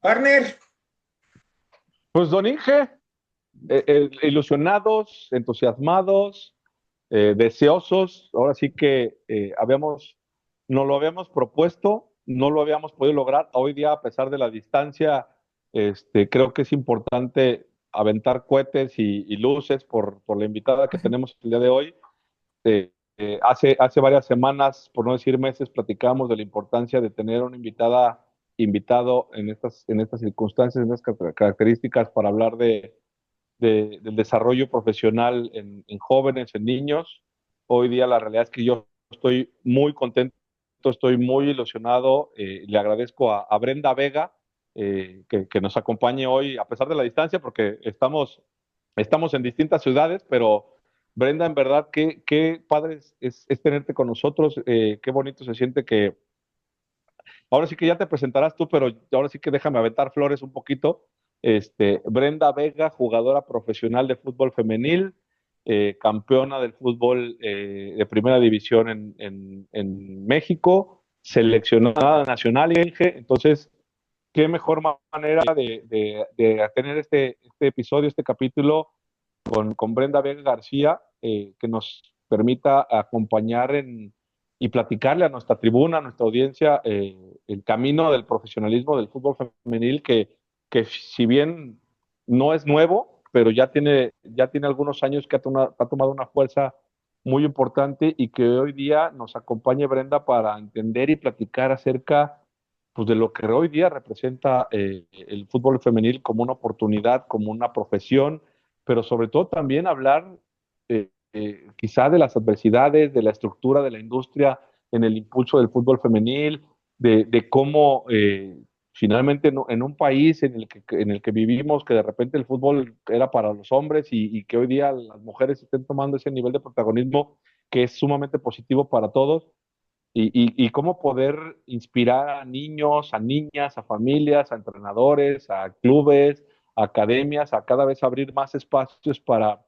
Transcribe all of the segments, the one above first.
Partner, Pues don Inge, ilusionados, entusiasmados, deseosos, ahora sí que nos lo habíamos propuesto, no lo habíamos podido lograr. Hoy día, a pesar de la distancia, creo que es importante aventar cohetes y luces por la invitada que tenemos el día de hoy. Hace varias semanas, por no decir meses, platicamos de la importancia de tener una invitado en estas circunstancias, en estas características para hablar del desarrollo profesional en jóvenes, en niños. Hoy día la realidad es que yo estoy muy contento, estoy muy ilusionado. Le agradezco a Brenda Vega que nos acompañe hoy, a pesar de la distancia, porque estamos en distintas ciudades, pero Brenda, en verdad, qué padre es tenerte con nosotros. Qué bonito se siente que ahora sí que ya te presentarás tú, pero ahora sí que déjame aventar flores un poquito. Brenda Vega, jugadora profesional de fútbol femenil, campeona del fútbol de primera división en México, seleccionada nacional, Inge. Entonces, qué mejor manera de tener este episodio, este capítulo con Brenda Vega García, que nos permita acompañar y platicarle a nuestra tribuna, a nuestra audiencia, el camino del profesionalismo del fútbol femenil, que si bien no es nuevo, pero ya tiene algunos años que ha tomado una fuerza muy importante y que hoy día nos acompañe Brenda para entender y platicar acerca pues, de lo que hoy día representa el fútbol femenil como una oportunidad, como una profesión, pero sobre todo también hablar quizá de las adversidades, de la estructura de la industria en el impulso del fútbol femenil, de cómo finalmente en un país en el que vivimos, que de repente el fútbol era para los hombres y que hoy día las mujeres estén tomando ese nivel de protagonismo que es sumamente positivo para todos. Y cómo poder inspirar a niños, a niñas, a familias, a entrenadores, a clubes, a academias, a cada vez abrir más espacios para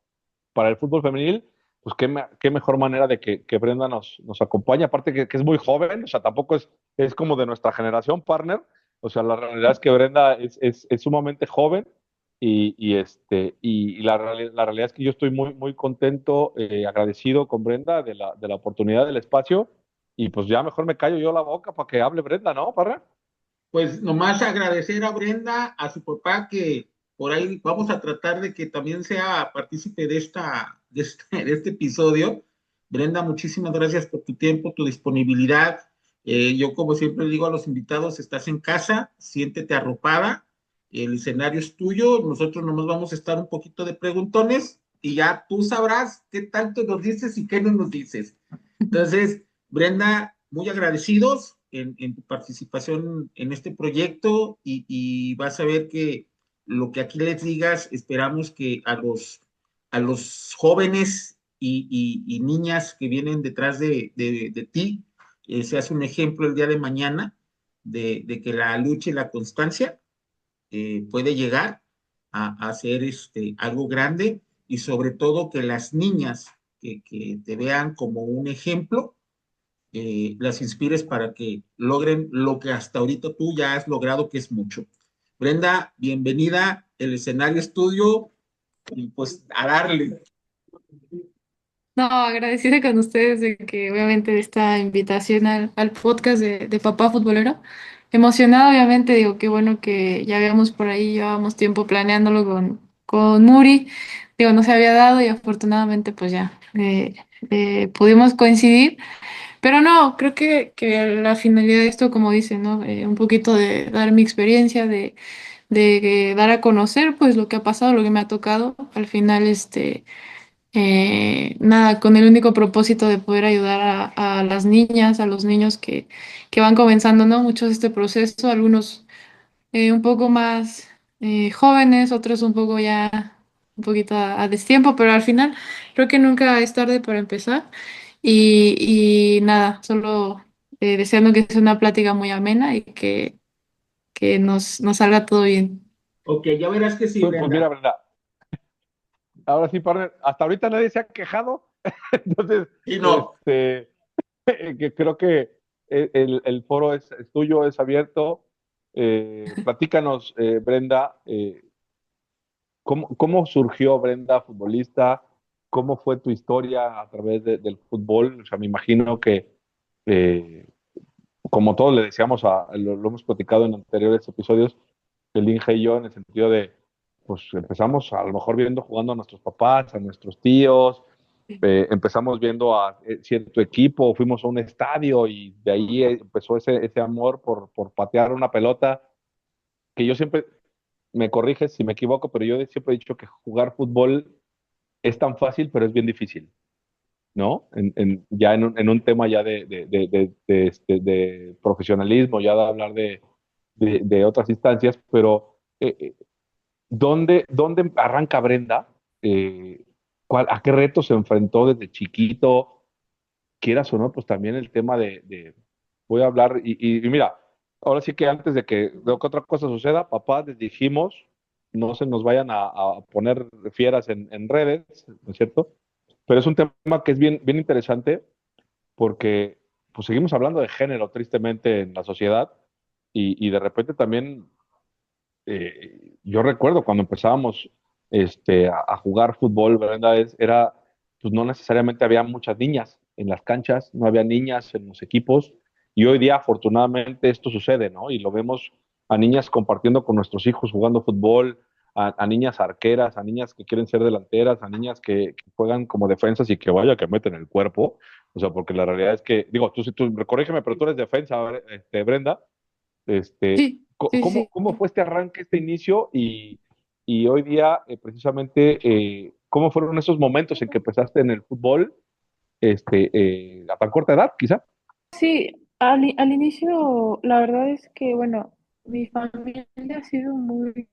el fútbol femenil. Pues qué mejor manera de que Brenda nos acompañe, aparte que es muy joven. O sea, tampoco es como de nuestra generación, partner. O sea, la realidad es que Brenda es sumamente joven y la realidad es que yo estoy muy, muy contento, agradecido con Brenda de la oportunidad del espacio, y pues ya mejor me callo yo la boca para que hable Brenda, ¿no, parra? pues nomás agradecer a Brenda, a su papá, que por ahí vamos a tratar de que también sea partícipe de este episodio. Brenda, muchísimas gracias por tu tiempo, tu disponibilidad. Yo, como siempre digo a los invitados, estás en casa, siéntete arropada, el escenario es tuyo, nosotros nomás vamos a estar un poquito de preguntones y ya tú sabrás qué tanto nos dices y qué no nos dices. Entonces, Brenda, muy agradecidos en tu participación en este proyecto y vas a ver que lo que aquí les digas, esperamos que a los jóvenes y niñas que vienen detrás de ti, seas un ejemplo el día de mañana de que la lucha y la constancia puede llegar a hacer algo grande y sobre todo que las niñas que te vean como un ejemplo, las inspires para que logren lo que hasta ahorita tú ya has logrado, que es mucho. Brenda, bienvenida, el escenario es tuyo y pues a darle. No, agradecida con ustedes de que obviamente de esta invitación al podcast de Papá Futbolero. Emocionada, obviamente, digo, qué bueno que ya habíamos por ahí, llevábamos tiempo planeándolo con Muri. Digo, no se había dado y afortunadamente pues ya pudimos coincidir. Pero no, creo que la finalidad de esto, como dicen, ¿no? Un poquito de dar mi experiencia, de dar a conocer pues lo que ha pasado, lo que me ha tocado. Al final, nada, con el único propósito de poder ayudar a las niñas, a los niños que van comenzando, ¿no? Muchos este proceso, algunos un poco más jóvenes, otros un poco ya, un poquito a destiempo, pero al final creo que nunca es tarde para empezar. Y nada, solo deseando que sea una plática muy amena y que nos salga todo bien. Ok, ya verás que sí, Pues Brenda. mira, Brenda, ahora sí, partner, hasta ahorita nadie se ha quejado. Entonces, Y no, que creo que el foro es tuyo, es abierto. Platícanos, Brenda, ¿cómo surgió Brenda futbolista? ¿Cómo fue tu historia a través del fútbol? O sea, me imagino que, eh, como todos le decíamos, lo hemos platicado en anteriores episodios, el Inge y yo, en el sentido de, pues empezamos a lo mejor viendo jugando a nuestros papás, a nuestros tíos, empezamos viendo a cierto equipo, fuimos a un estadio y de ahí empezó ese amor por patear una pelota, que yo siempre, me corriges si me equivoco, pero yo siempre he dicho que jugar fútbol es tan fácil, pero es bien difícil, ¿no? Ya en un tema ya de profesionalismo, ya de hablar de otras instancias, pero ¿dónde arranca Brenda? ¿A qué retos se enfrentó desde chiquito? Quieras o no, pues también el tema voy a hablar, y mira, ahora sí que antes de que otra cosa suceda, papá, les dijimos, no se nos vayan a poner fieras en redes, ¿no es cierto? Pero es un tema que es bien, bien interesante porque pues seguimos hablando de género tristemente en la sociedad y de repente también yo recuerdo cuando empezábamos a jugar fútbol, Brenda, pues no necesariamente había muchas niñas en las canchas, no había niñas en los equipos, y hoy día afortunadamente esto sucede, ¿no? Y lo vemos a niñas compartiendo con nuestros hijos jugando fútbol, a niñas arqueras, a niñas que quieren ser delanteras, a niñas que juegan como defensas y que vaya que meten el cuerpo, o sea, porque la realidad es que, digo, tú corrígeme, pero tú eres defensa, Brenda, Sí, sí, ¿cómo, sí. cómo fue este arranque, este inicio y hoy día precisamente cómo fueron esos momentos en que empezaste en el fútbol a tan corta edad, quizá? Sí, al inicio, la verdad es que, bueno, mi familia ha sido muy,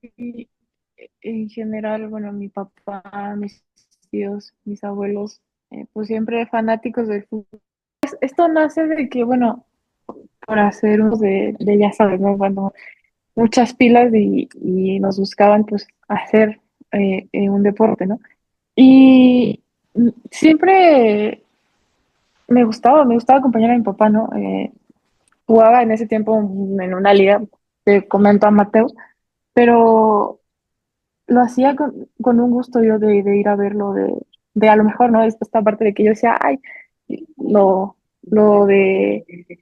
en general, bueno, mi papá, mis tíos, mis abuelos, pues siempre fanáticos del fútbol. Esto nace de que, bueno, por hacer uso ya sabes, ¿no? Cuando muchas pilas y nos buscaban, pues, hacer un deporte, ¿no? Y siempre me gustaba acompañar a mi papá, ¿no? Jugaba en ese tiempo en una liga, te comento amateur, pero lo hacía con un gusto yo de ir a verlo, de a lo mejor, ¿no? Esta parte de que yo decía, ay, lo de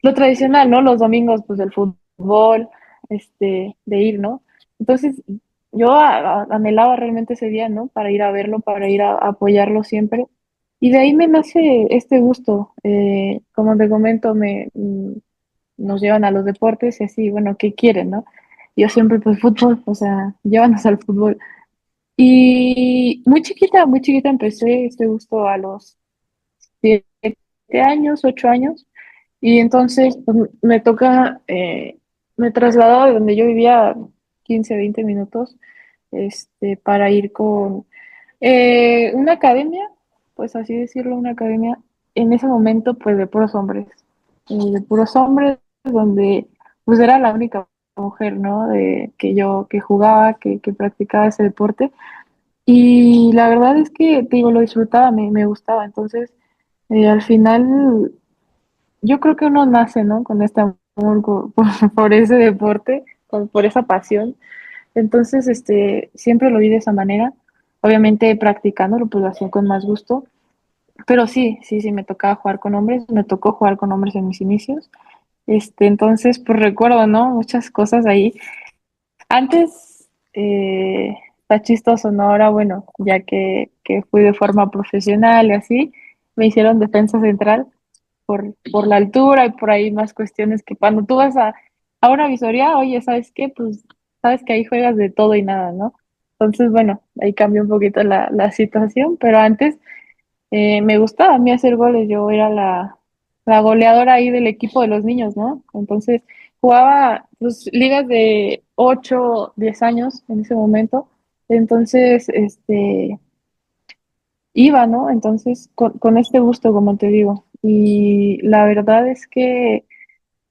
lo tradicional, ¿no? Los domingos, pues del fútbol, de ir, ¿no? Entonces, yo anhelaba realmente ese día, ¿no? Para ir a verlo, para ir a apoyarlo siempre. Y de ahí me nace este gusto. Como te comento, nos llevan a los deportes y así, bueno, ¿qué quieren, no? Yo siempre, pues fútbol, o sea, llévanos al fútbol. Y muy chiquita empecé este gusto a los 7 años, 8 años. Y entonces pues, me trasladaba de donde yo vivía 15 20 minutos, para ir con una academia, pues así decirlo, una academia, en ese momento pues de puros hombres, donde pues era la única mujer, ¿no? Que jugaba, que practicaba ese deporte. Y la verdad es que, te digo, lo disfrutaba, me gustaba. Entonces, al final, yo creo que uno nace, ¿no? Con este amor por ese deporte, por esa pasión. Entonces, siempre lo vi de esa manera. Obviamente, practicándolo, pues lo hacía con más gusto. Pero sí, sí, sí, me tocaba jugar con hombres. Me tocó jugar con hombres en mis inicios. Entonces, pues recuerdo, ¿no? Muchas cosas ahí. Antes, está chistoso, ¿no? Ahora, bueno, ya que fui de forma profesional y así, me hicieron defensa central por la altura y por ahí más cuestiones que cuando tú vas a una visoría, oye, ¿sabes qué? Pues sabes que ahí juegas de todo y nada, ¿no? Entonces, bueno, ahí cambió un poquito la situación, pero antes me gustaba a mí hacer goles, yo era la goleadora ahí del equipo de los niños, ¿no? Entonces jugaba pues, ligas de 8 10 años en ese momento, entonces iba, ¿no? Entonces con este gusto, como te digo, y la verdad es que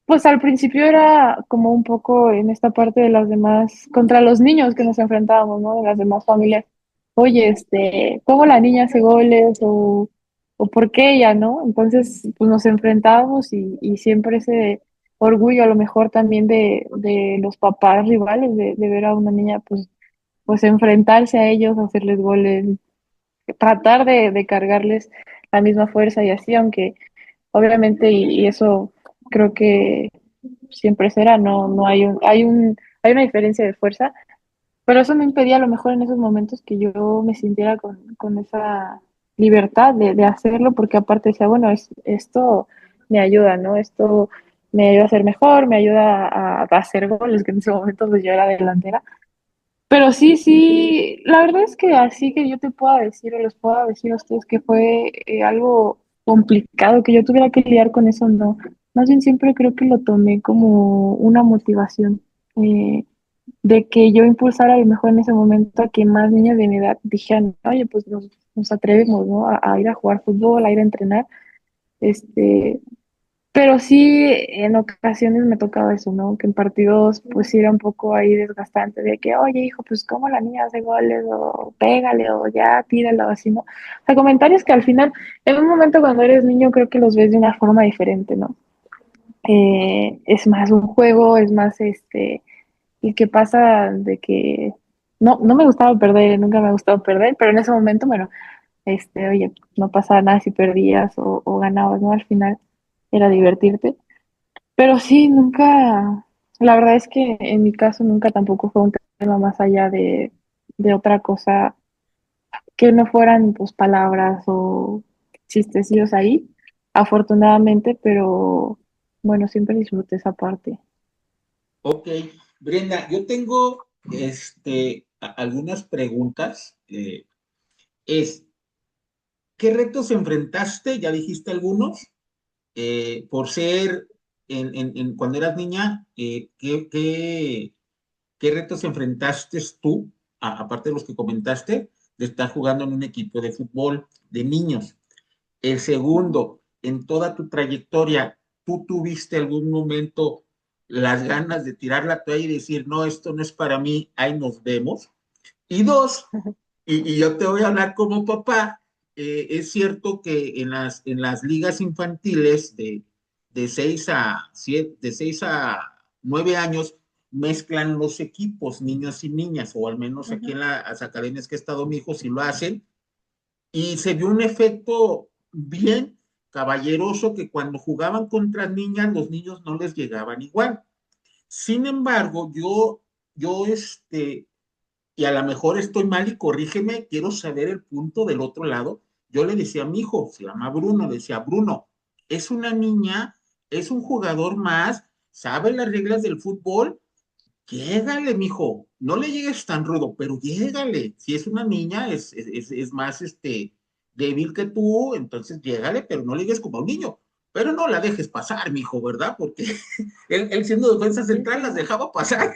pues al principio era como un poco en esta parte de las demás, contra los niños que nos enfrentábamos, ¿no? De las demás familias. Oye, ¿cómo la niña hace goles? O ¿por qué ella, no? Entonces, pues nos enfrentábamos y siempre orgullo a lo mejor también de los papás rivales, de ver a una niña pues enfrentarse a ellos, hacerles goles, tratar de cargarles la misma fuerza y así, aunque obviamente, y eso creo que siempre será, no hay una diferencia de fuerza, pero eso me impedía a lo mejor en esos momentos que yo me sintiera con esa libertad de hacerlo, porque aparte decía, bueno, esto me ayuda, ¿no? Esto me ayuda a ser mejor, me ayuda a hacer goles, que en ese momento pues yo era delantera. Pero sí, sí, la verdad es que así que yo te pueda decir o les pueda decir a ustedes que fue algo complicado, que yo tuviera que lidiar con eso, no. Más bien siempre creo que lo tomé como una motivación de que yo impulsara a lo mejor en ese momento a que más niñas de mi edad dijeran, oye, pues nos atrevemos, ¿no? A ir a jugar fútbol, a ir a entrenar, este, pero sí, en ocasiones me tocaba eso, ¿no? Que en partidos pues sí era un poco ahí desgastante de que, oye, hijo, pues cómo la niña hace goles o pégale o ya tíralo así, ¿no? O sea, comentarios que al final, en un momento cuando eres niño creo que los ves de una forma diferente, ¿no? Es más un juego, es más el que pasa de que no me gustaba perder, nunca me ha gustado perder, pero en ese momento, bueno, oye, no pasaba nada si perdías o ganabas, ¿no? Al final era divertirte. Pero sí, nunca, la verdad es que en mi caso nunca tampoco fue un tema más allá de otra cosa que no fueran pues palabras o chistecillos ahí, afortunadamente, pero bueno, siempre disfruté esa parte. Ok, Brenda, yo tengo algunas preguntas. Es, ¿Qué retos enfrentaste? Ya dijiste algunos. Por ser, cuando eras niña, ¿qué retos enfrentaste tú, aparte de los que comentaste, de estar jugando en un equipo de fútbol de niños? El segundo, en toda tu trayectoria, ¿tú tuviste algún momento las ganas de tirar la toalla y decir, no, esto no es para mí, ahí nos vemos? Y dos, y yo te voy a hablar como papá, es cierto que en las ligas infantiles de 6 a 7, de 6 a 9 años mezclan los equipos, niños y niñas, o al menos aquí Ujú. en las academias que ha estado mi hijo sí lo hacen, y se vio un efecto bien caballeroso que cuando jugaban contra niñas, los niños no les llegaban igual. Sin embargo, y a lo mejor estoy mal y corrígeme, quiero saber el punto del otro lado. Yo le decía a mi hijo, se llama Bruno, le decía, Bruno, es una niña, es un jugador más, sabe las reglas del fútbol, llégale, mijo, no le llegues tan rudo, pero llégale. Si es una niña, es más débil que tú, entonces llégale, pero no le llegues como a un niño. Pero no la dejes pasar, mijo, ¿verdad? Porque él siendo defensa Sí, central las sí. dejaba pasar.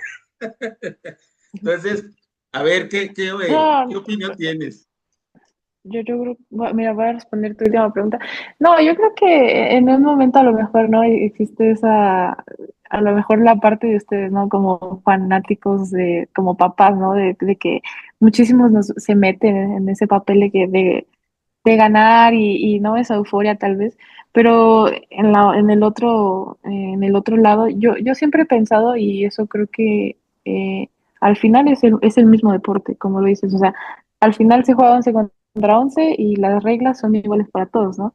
Entonces, a ver, ¿qué No, opinión tienes? yo creo, mira, voy a responder tu última pregunta. No, yo creo que en un momento a lo mejor no existe esa, a lo mejor la parte de ustedes, ¿no? Como fanáticos de, como papás, ¿no? De que muchísimos se meten en ese papel de ganar y no esa euforia tal vez, pero en el otro lado, yo siempre he pensado y eso creo que al final es el mismo deporte, como lo dices, o sea, al final se juega 11 contra 11 y las reglas son iguales para todos, ¿no?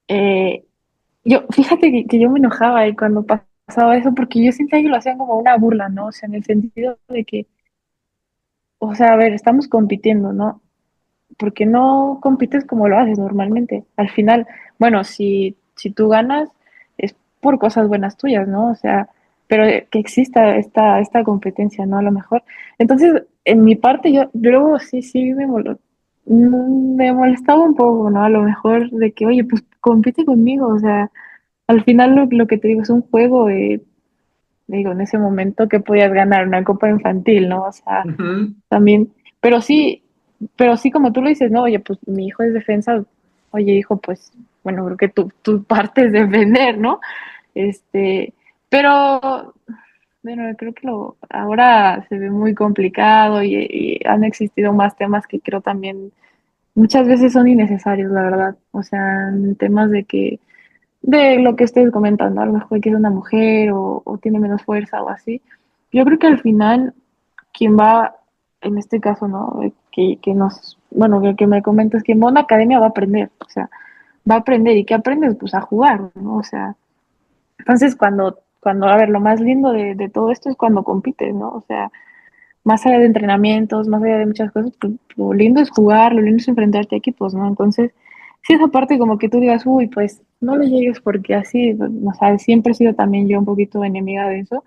Eh, fíjate que yo me enojaba ahí cuando pasaba eso porque yo sentía que lo hacían como una burla, ¿no? O sea, en el sentido de que, o sea, a ver, estamos compitiendo, ¿no? Porque no compites como lo haces normalmente. Al final, bueno, si tú ganas es por cosas buenas tuyas, ¿no? O sea, pero que exista esta competencia, ¿no? A lo mejor. Entonces, en mi parte, yo luego sí me molestaba un poco, ¿no? A lo mejor de que, oye, pues compite conmigo, o sea, al final lo que te digo es un juego, digo, en ese momento que podías ganar una copa infantil, ¿no? O sea, Ujú. también, pero sí como tú lo dices, no, oye, pues mi hijo es defensa, oye, hijo, pues, bueno, creo que tu parte es defender, ¿no? Este, pero, bueno, creo que ahora se ve muy complicado y han existido más temas que creo también muchas veces son innecesarios, la verdad. O sea, en temas de que de lo que estés comentando, a lo mejor que es una mujer o tiene menos fuerza o así. Yo creo que al final quien va, en este caso, ¿no? Que nos, bueno, que me comentas, quien va a una academia va a aprender, o sea, va a aprender. ¿Y qué aprendes? Pues a jugar, ¿no? O sea, entonces a ver, lo más lindo de todo esto es cuando compites, ¿no? O sea, más allá de entrenamientos, más allá de muchas cosas, pues, lo lindo es jugar, lo lindo es enfrentarte a equipos, ¿no? Entonces, si esa parte como que tú digas, uy, pues no le llegues porque así, o sea, siempre he sido también yo un poquito enemiga de eso,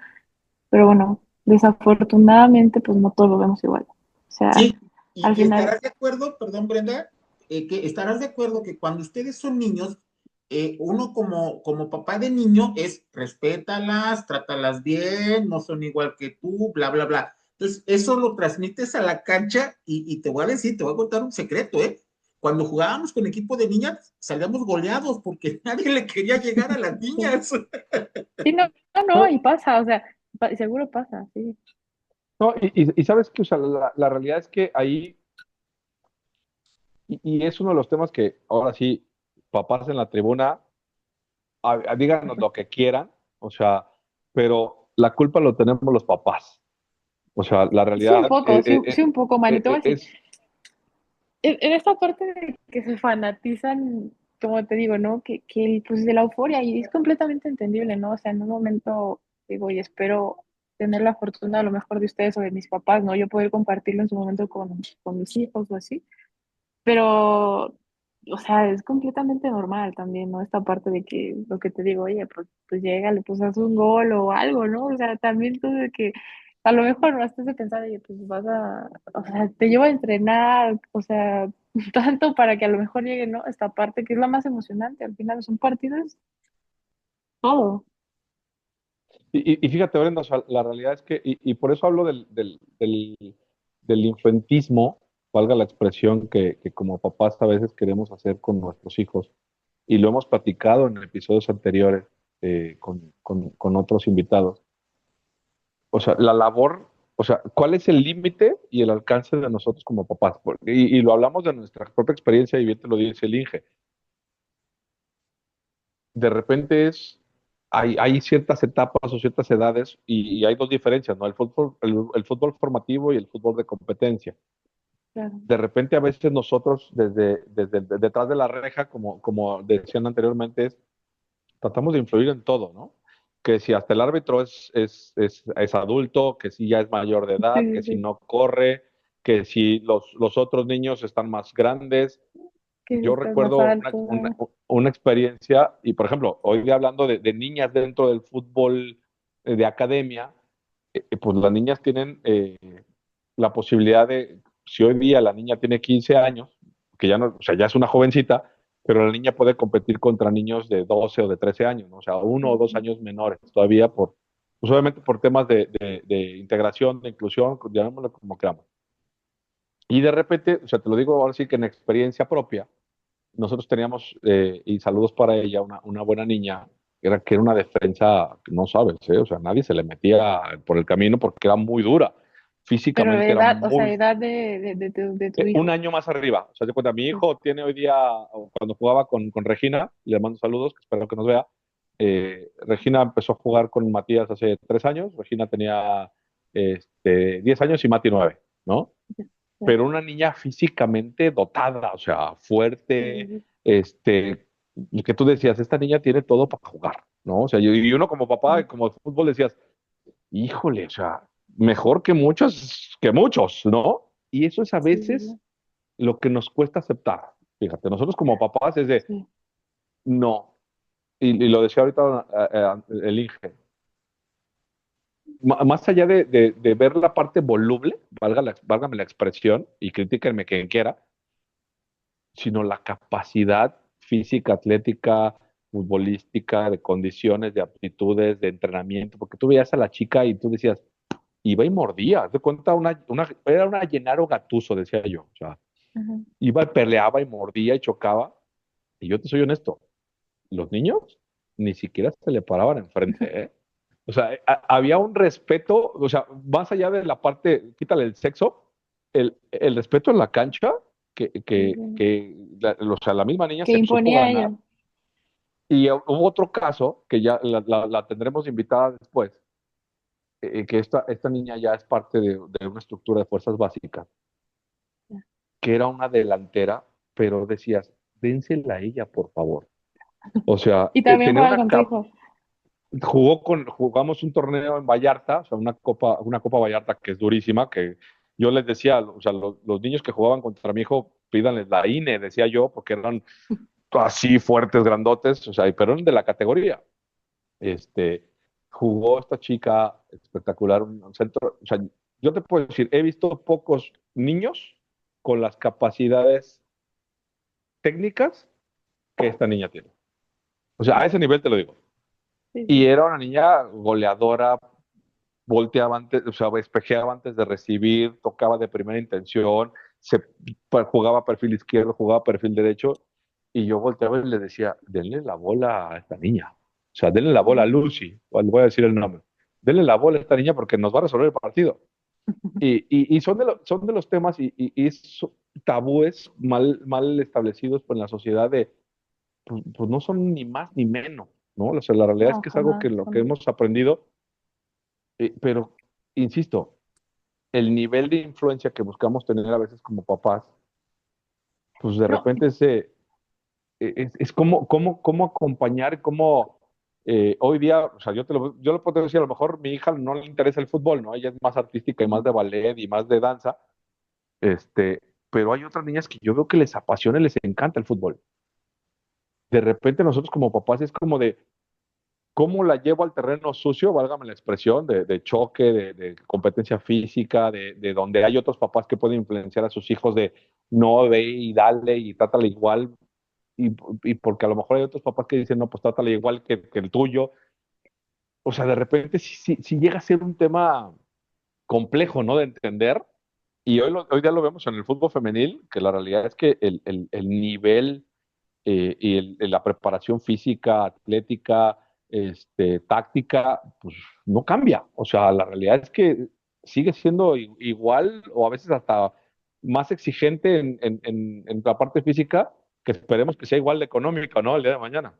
pero bueno, desafortunadamente, pues no todos lo vemos igual. O sea, Sí, al y final, estarás de acuerdo, perdón, Brenda, que estarás de acuerdo que cuando ustedes son niños, uno como papá de niño es respétalas, trátalas bien, no son igual que tú, bla, bla, bla. Entonces, eso lo transmites a la cancha y te voy a decir, te voy a contar un secreto, ¿eh? Cuando jugábamos con equipo de niñas, salíamos goleados porque nadie le quería llegar a las sí, niñas. sí, no, no, no, y No, pasa, o sea, seguro pasa, sí, no, y sabes que, o sea, la realidad es que ahí, y es uno de los temas que ahora sí, papás en la tribuna, díganos lo que quieran, o sea, pero la culpa lo tenemos los papás. O sea, la sí un realidad poco, sí, sí un poco, Manito, así. es, En esta parte de que se fanatizan, como te digo, ¿no? Pues de la euforia y es completamente entendible, ¿no? O sea, en un momento digo, y espero tener la fortuna a lo mejor de ustedes o de mis papás, ¿no? Yo poder compartirlo en su momento con mis hijos o así. Pero, o sea, es completamente normal también, ¿no? Esta parte de que lo que te digo, oye, pues llégale, pues haz un gol o algo, ¿no? O sea, también tú de que a lo mejor no estás de pensar, oye, pues o sea, te llevo a entrenar, o sea, tanto para que a lo mejor llegue, ¿no? Esta parte que es la más emocionante, al final son partidos, todo. y fíjate, Brenda, o sea, la realidad es que, y por eso hablo del infantismo, valga la expresión que como papás a veces queremos hacer con nuestros hijos, y lo hemos platicado en episodios anteriores con otros invitados. O sea, la labor, o sea, ¿cuál es el límite y el alcance de nosotros como papás? Y lo hablamos de nuestra propia experiencia, y bien te lo dice el Inge. De repente hay ciertas etapas o ciertas edades y hay dos diferencias, ¿no? El fútbol formativo y el fútbol de competencia. Claro. De repente a veces nosotros desde detrás de la reja, como decían anteriormente, tratamos de influir en todo, ¿no? Que si hasta el árbitro es adulto, que si ya es mayor de Sí, edad, que sí, si sí. no corre, que si los otros niños están más grandes. Que si Yo estás más recuerdo alto. una experiencia, y por ejemplo, hoy día hablando de niñas dentro del fútbol de academia, pues las niñas tienen la posibilidad de, si hoy día la niña tiene 15 años, que ya no, o sea, ya es una jovencita, pero la niña puede competir contra niños de 12 o de 13 años, ¿no? O sea, uno o dos Sí, años menores todavía pues obviamente por temas de integración, de inclusión, llamémoslo como queramos. Y de repente, o sea, te lo digo ahora sí que en experiencia propia, nosotros teníamos, y saludos para ella, una buena niña, que era una defensa, no sabes, ¿eh? O sea, nadie se le metía por el camino porque era muy dura. pero Físicamente de era edad, o sea, muy. edad de tu Un hijo. año más arriba. O sea, de cuenta, mi Sí. hijo tiene hoy día, o cuando jugaba con Regina, le mando saludos, que espero que nos vea. Regina empezó a jugar con Matías hace 3 años. Regina tenía 10 años y Mati 9, ¿no? Ya. Pero una niña físicamente dotada, o sea, Sí, sí, fuerte, sí. que tú decías, esta niña tiene todo para jugar, ¿no? O sea, y uno como papá y como fútbol decías, híjole, o sea, mejor que muchos, ¿no? Y eso es a Sí, sí, veces sí. lo que nos cuesta aceptar. Fíjate, nosotros como papás es de, Sí. no, y lo decía ahorita el Inge, más allá de ver la parte voluble, válgame la expresión, y critíquenme quien quiera, sino la capacidad física, atlética, futbolística, de condiciones, de aptitudes, de entrenamiento, porque tú veías a la chica y tú decías, iba y mordía, haz de cuenta, era una Gennaro Gattuso, decía yo, o sea, Ajá. iba y peleaba y mordía y chocaba, y yo te soy honesto, los niños ni siquiera se le paraban enfrente, ¿eh? O sea, había un respeto, o sea, más allá de la parte, quítale el sexo, el respeto en la cancha, Sí, sí. o sea, la misma niña Que se supo imponía a ella. ganar, Y hubo otro caso que ya la tendremos invitada después, que esta niña ya es parte de una estructura de fuerzas básicas, que era una delantera, pero decías, dénsela a ella, por favor. O sea, Y también tenía juega con tu hijo. jugamos un torneo en Vallarta, o sea, una copa Vallarta que es durísima, que yo les decía, o sea, los niños que jugaban contra mi hijo, pídanles la INE, decía yo, porque eran así fuertes, grandotes, o sea, pero eran de la categoría. Este, jugó esta chica espectacular, un centro, o sea, yo te puedo decir, he visto pocos niños con las capacidades técnicas que esta niña tiene. O sea, a ese nivel te lo digo. Sí, Y sí. era una niña goleadora, volteaba antes, o sea, espejeaba antes de recibir, tocaba de primera intención, jugaba perfil izquierdo, jugaba perfil derecho, y yo volteaba y le decía, denle la bola a esta niña. O sea, denle la bola a Lucy, o le voy a decir el nombre. Denle la bola a esta niña porque nos va a resolver el partido. Y son de los temas y tabúes mal establecidos en la sociedad de, pues no son ni más ni menos, ¿no? O sea, la realidad es No, que es algo jamás, que lo que jamás. hemos aprendido, pero insisto, el nivel de influencia que buscamos tener a veces como papás, pues de No, repente es cómo acompañar, cómo hoy día, o sea, yo lo puedo decir, a lo mejor mi hija no le interesa el fútbol, ¿no? Ella es más artística y más de ballet y más de danza, este, pero hay otras niñas que yo veo que les apasiona y les encanta el fútbol. De repente nosotros como papás es como de, ¿cómo la llevo al terreno sucio, válgame la expresión, de choque, de competencia física, de donde hay otros papás que pueden influenciar a sus hijos de no ve y dale y trátale igual? Y, y porque a lo mejor hay otros papás que dicen, no, pues trátale igual que el tuyo. O sea, de repente sí llega a ser un tema complejo, ¿no? De entender. Y hoy día lo vemos en el fútbol femenil, que la realidad es que el nivel y la preparación física, atlética, táctica, pues no cambia. O sea, la realidad es que sigue siendo igual o a veces hasta más exigente en la parte física, que esperemos que sea igual de económica, ¿no? El día de mañana.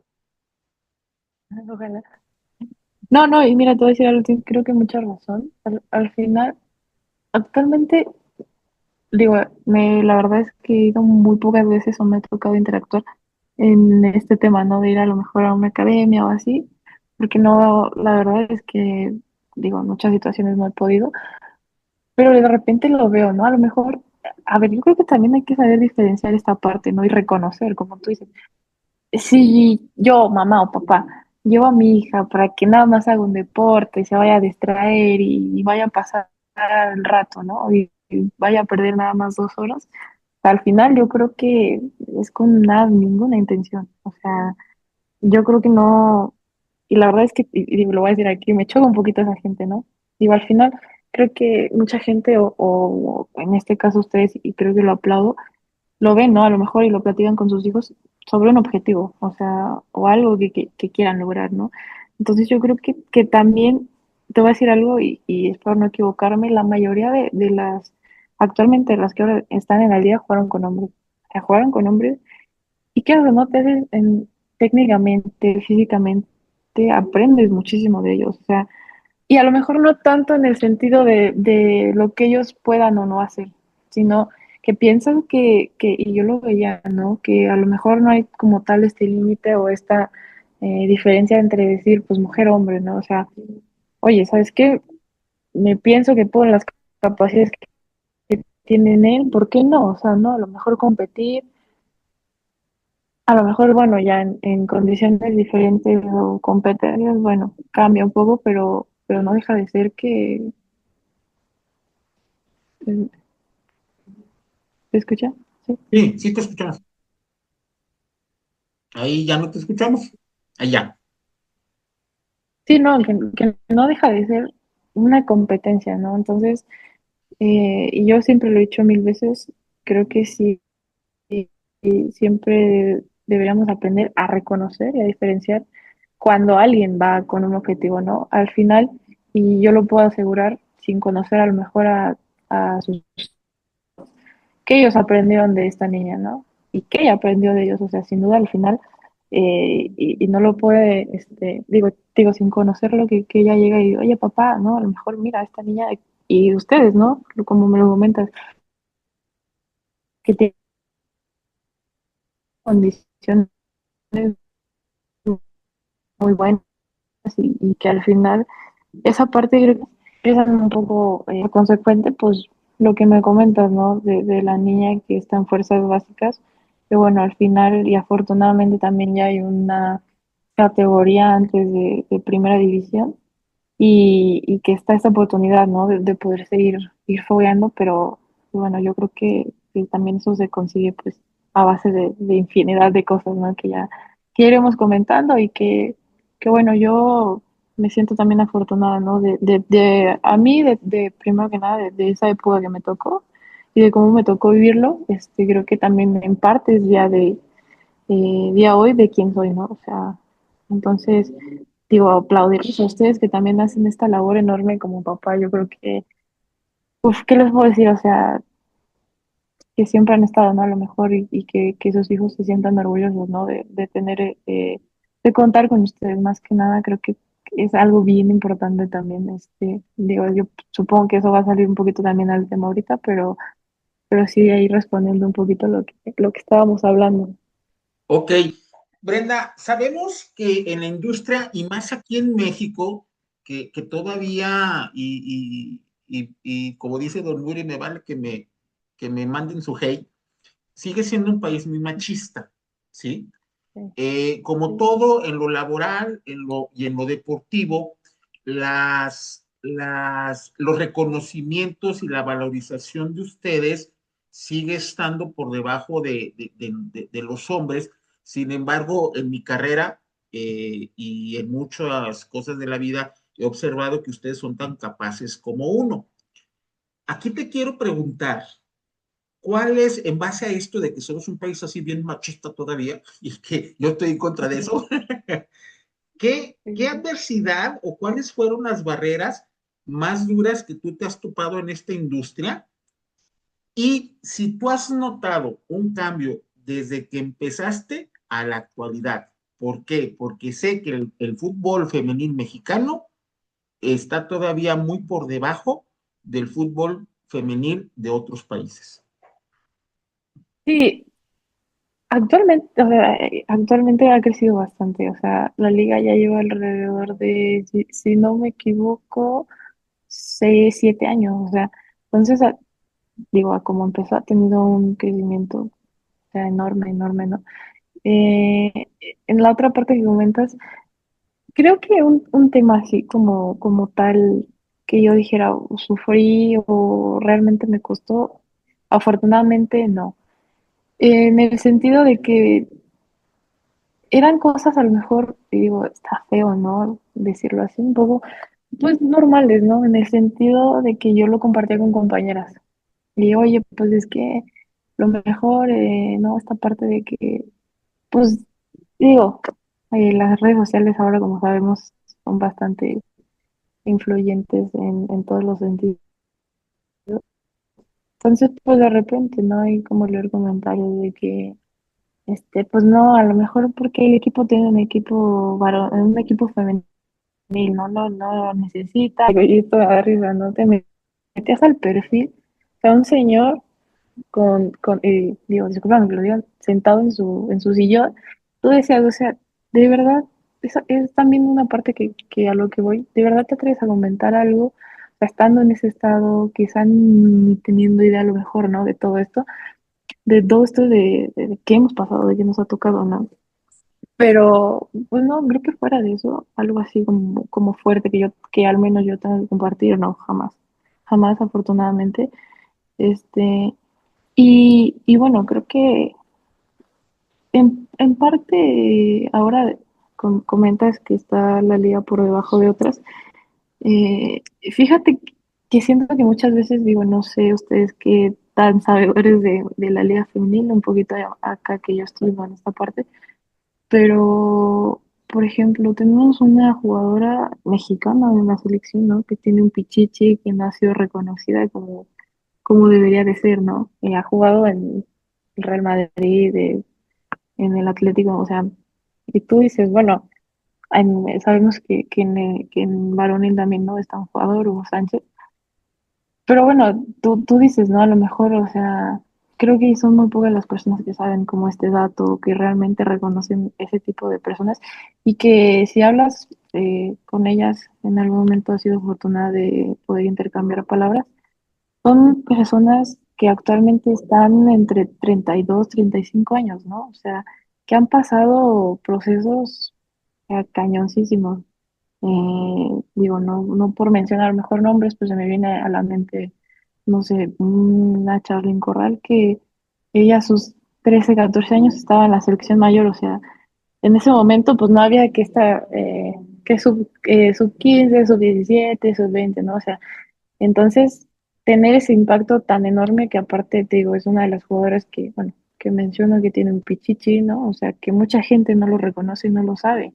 ojalá. No, no, y mira, te voy a decir algo, creo que mucha razón. Al final, actualmente, digo, la verdad es que he ido muy pocas veces o me ha tocado interactuar en este tema, ¿no? De ir a lo mejor a una academia o así, porque no, la verdad es que, digo, en muchas situaciones no he podido, pero de repente lo veo, ¿no? A lo mejor, a ver, yo creo que también hay que saber diferenciar esta parte, ¿no? Y reconocer, como tú dices, si yo, mamá o papá, llevo a mi hija para que nada más haga un deporte, se vaya a distraer y vaya a pasar el rato, ¿no? Y vaya a perder nada más 2 horas, al final yo creo que es con nada, ninguna intención. O sea, yo creo que no, y la verdad es que, y digo, lo voy a decir aquí, me choca un poquito esa gente, ¿no? Digo, al final creo que mucha gente, o en este caso ustedes, y creo que lo aplaudo, lo ven, ¿no? A lo mejor y lo platican con sus hijos sobre un objetivo, o sea, o algo que quieran lograr, ¿no? Entonces yo creo que también, te voy a decir algo y espero no equivocarme, la mayoría de las, actualmente las que ahora están en la liga jugaron con hombres, o sea, jugaron con hombres y que no te haces técnicamente, físicamente, aprendes muchísimo de ellos, o sea, y a lo mejor no tanto en el sentido de lo que ellos puedan o no hacer, sino que piensan y yo lo veía, ¿no? Que a lo mejor no hay como tal este límite o esta diferencia entre decir, pues mujer, hombre, ¿no? O sea, oye, ¿sabes qué? Me pienso que por las capacidades que tienen él, ¿por qué no? O sea, ¿no? A lo mejor competir, a lo mejor, bueno, ya en condiciones diferentes o competencias, bueno, cambia un poco, pero no deja de ser que ¿se escucha? Sí. Sí, sí te escuchamos. Ahí ya no te escuchamos. Allá. Sí, no, que no deja de ser una competencia, ¿no? Entonces, y yo siempre lo he dicho mil veces, creo que sí, y siempre deberíamos aprender a reconocer y a diferenciar cuando alguien va con un objetivo, ¿no? Al final, y yo lo puedo asegurar sin conocer a lo mejor a sus, que ellos aprendieron de esta niña, ¿no? Y que ella aprendió de ellos, o sea, sin duda al final y no lo puede, digo, sin conocerlo, que ella llega y, oye, papá, ¿no? A lo mejor mira, esta niña, y ustedes, ¿no? Como me lo comentas, que tiene condiciones muy buenas y que al final esa parte creo que es un poco consecuente, pues lo que me comentas, ¿no? De la niña que está en fuerzas básicas, que bueno, al final y afortunadamente también ya hay una categoría antes de primera división y que está esta oportunidad, ¿no? De poder seguir ir fogueando, pero bueno, yo creo que también eso se consigue pues a base de infinidad de cosas, ¿no? Que iremos comentando y que bueno, yo me siento también afortunada, ¿no? A mí, primero que nada, de esa época que me tocó y de cómo me tocó vivirlo, creo que también en parte es ya día hoy de quién soy, ¿no? O sea, entonces, digo, aplaudirles a ustedes que también hacen esta labor enorme como papá. Yo creo que, ¿qué les puedo decir? O sea, que siempre han estado, ¿no? A lo mejor y que sus hijos se sientan orgullosos, ¿no? De tener, de contar con ustedes, más que nada, creo que es algo bien importante también, digo, yo supongo que eso va a salir un poquito también al tema ahorita, pero sí ahí respondiendo un poquito lo que estábamos hablando. Ok, Brenda, sabemos que en la industria y más aquí en México, que todavía, y como dice Don Nuri, me vale que me manden su hate, sigue siendo un país muy machista, ¿sí? Sí, Como sí. todo en lo laboral y en lo deportivo, los reconocimientos y la valorización de ustedes sigue estando por debajo de los hombres. Sin embargo, en mi carrera y en muchas cosas de la vida, he observado que ustedes son tan capaces como uno. Aquí te quiero preguntar, ¿cuál es, en base a esto de que somos un país así bien machista todavía, y que yo estoy en contra de eso, ¿qué Sí. adversidad o cuáles fueron las barreras más duras que tú te has topado en esta industria? Y si tú has notado un cambio desde que empezaste a la actualidad, ¿por qué? Porque sé que el fútbol femenil mexicano está todavía muy por debajo del fútbol femenil de otros países. Sí, actualmente, o sea, actualmente ha crecido bastante. O sea, la liga ya lleva alrededor de, si no me equivoco, 6, 7 años. O sea, entonces, digo, a como empezó, ha tenido un crecimiento, o sea, enorme, enorme, ¿no? Eh, en la otra parte que comentas, creo que un tema así como tal que yo dijera, sufrí o realmente me costó, afortunadamente no. En el sentido de que eran cosas a lo mejor, y digo, está feo, ¿no? Decirlo así, un poco, pues normales, ¿no? En el sentido de que yo lo compartía con compañeras. Y oye, pues es que lo mejor, ¿no? Esta parte de que, pues, digo, las redes sociales ahora, como sabemos, son bastante influyentes en todos los sentidos. Entonces, pues de repente, ¿no? Hay como leer comentarios de que, pues no, a lo mejor porque el equipo tiene un equipo varón, un equipo femenino no lo necesita. Y esto da risa, ¿no? Te metías al perfil, o sea, un señor digo, disculpame que lo digan, sentado en su sillón, tú decías, o sea, de verdad, eso es también una parte que a lo que voy, de verdad te atreves a comentar algo, o sea, estando en ese estado, quizá ni teniendo idea a lo mejor, ¿no? De todo esto de qué hemos pasado, de qué nos ha tocado, ¿no? Pero, pues no, creo que fuera de eso, algo así como fuerte que al menos yo tengo que compartir, no, jamás. Jamás, afortunadamente. Y bueno, creo que en parte ahora comentas que está la liga por debajo de otras. Fíjate que siento que muchas veces digo, no sé ustedes qué tan sabedores de la liga femenil, un poquito acá que yo estoy ¿no? en esta parte. Pero, por ejemplo, tenemos una jugadora mexicana en la selección, ¿no? Que tiene un pichichi, que no ha sido reconocida como debería de ser, ¿no? Ha jugado en el Real Madrid, en el Atlético, o sea, Y tú dices, bueno, sabemos que en varonil también no está un jugador, Hugo Sánchez, pero bueno, tú dices, ¿no? A lo mejor, o sea, creo que son muy pocas las personas que saben como este dato, que realmente reconocen ese tipo de personas y que si hablas con ellas en algún momento has sido afortunada de poder intercambiar palabras, son personas que actualmente están entre 32 35 años, ¿no? O sea, que han pasado procesos cañoncísimos. Digo, no por mencionar mejor nombres, pues se me viene a la mente, no sé, una Charlyn Corral que ella a sus 13 14 años estaba en la selección mayor, o sea, en ese momento pues no había que estar, que sub 15 sub 17 sub 20, ¿no? O sea, entonces tener ese impacto tan enorme que aparte, te digo, es una de las jugadoras que, bueno, que menciono que tiene un pichichi, ¿no? O sea, que mucha gente no lo reconoce y no lo sabe.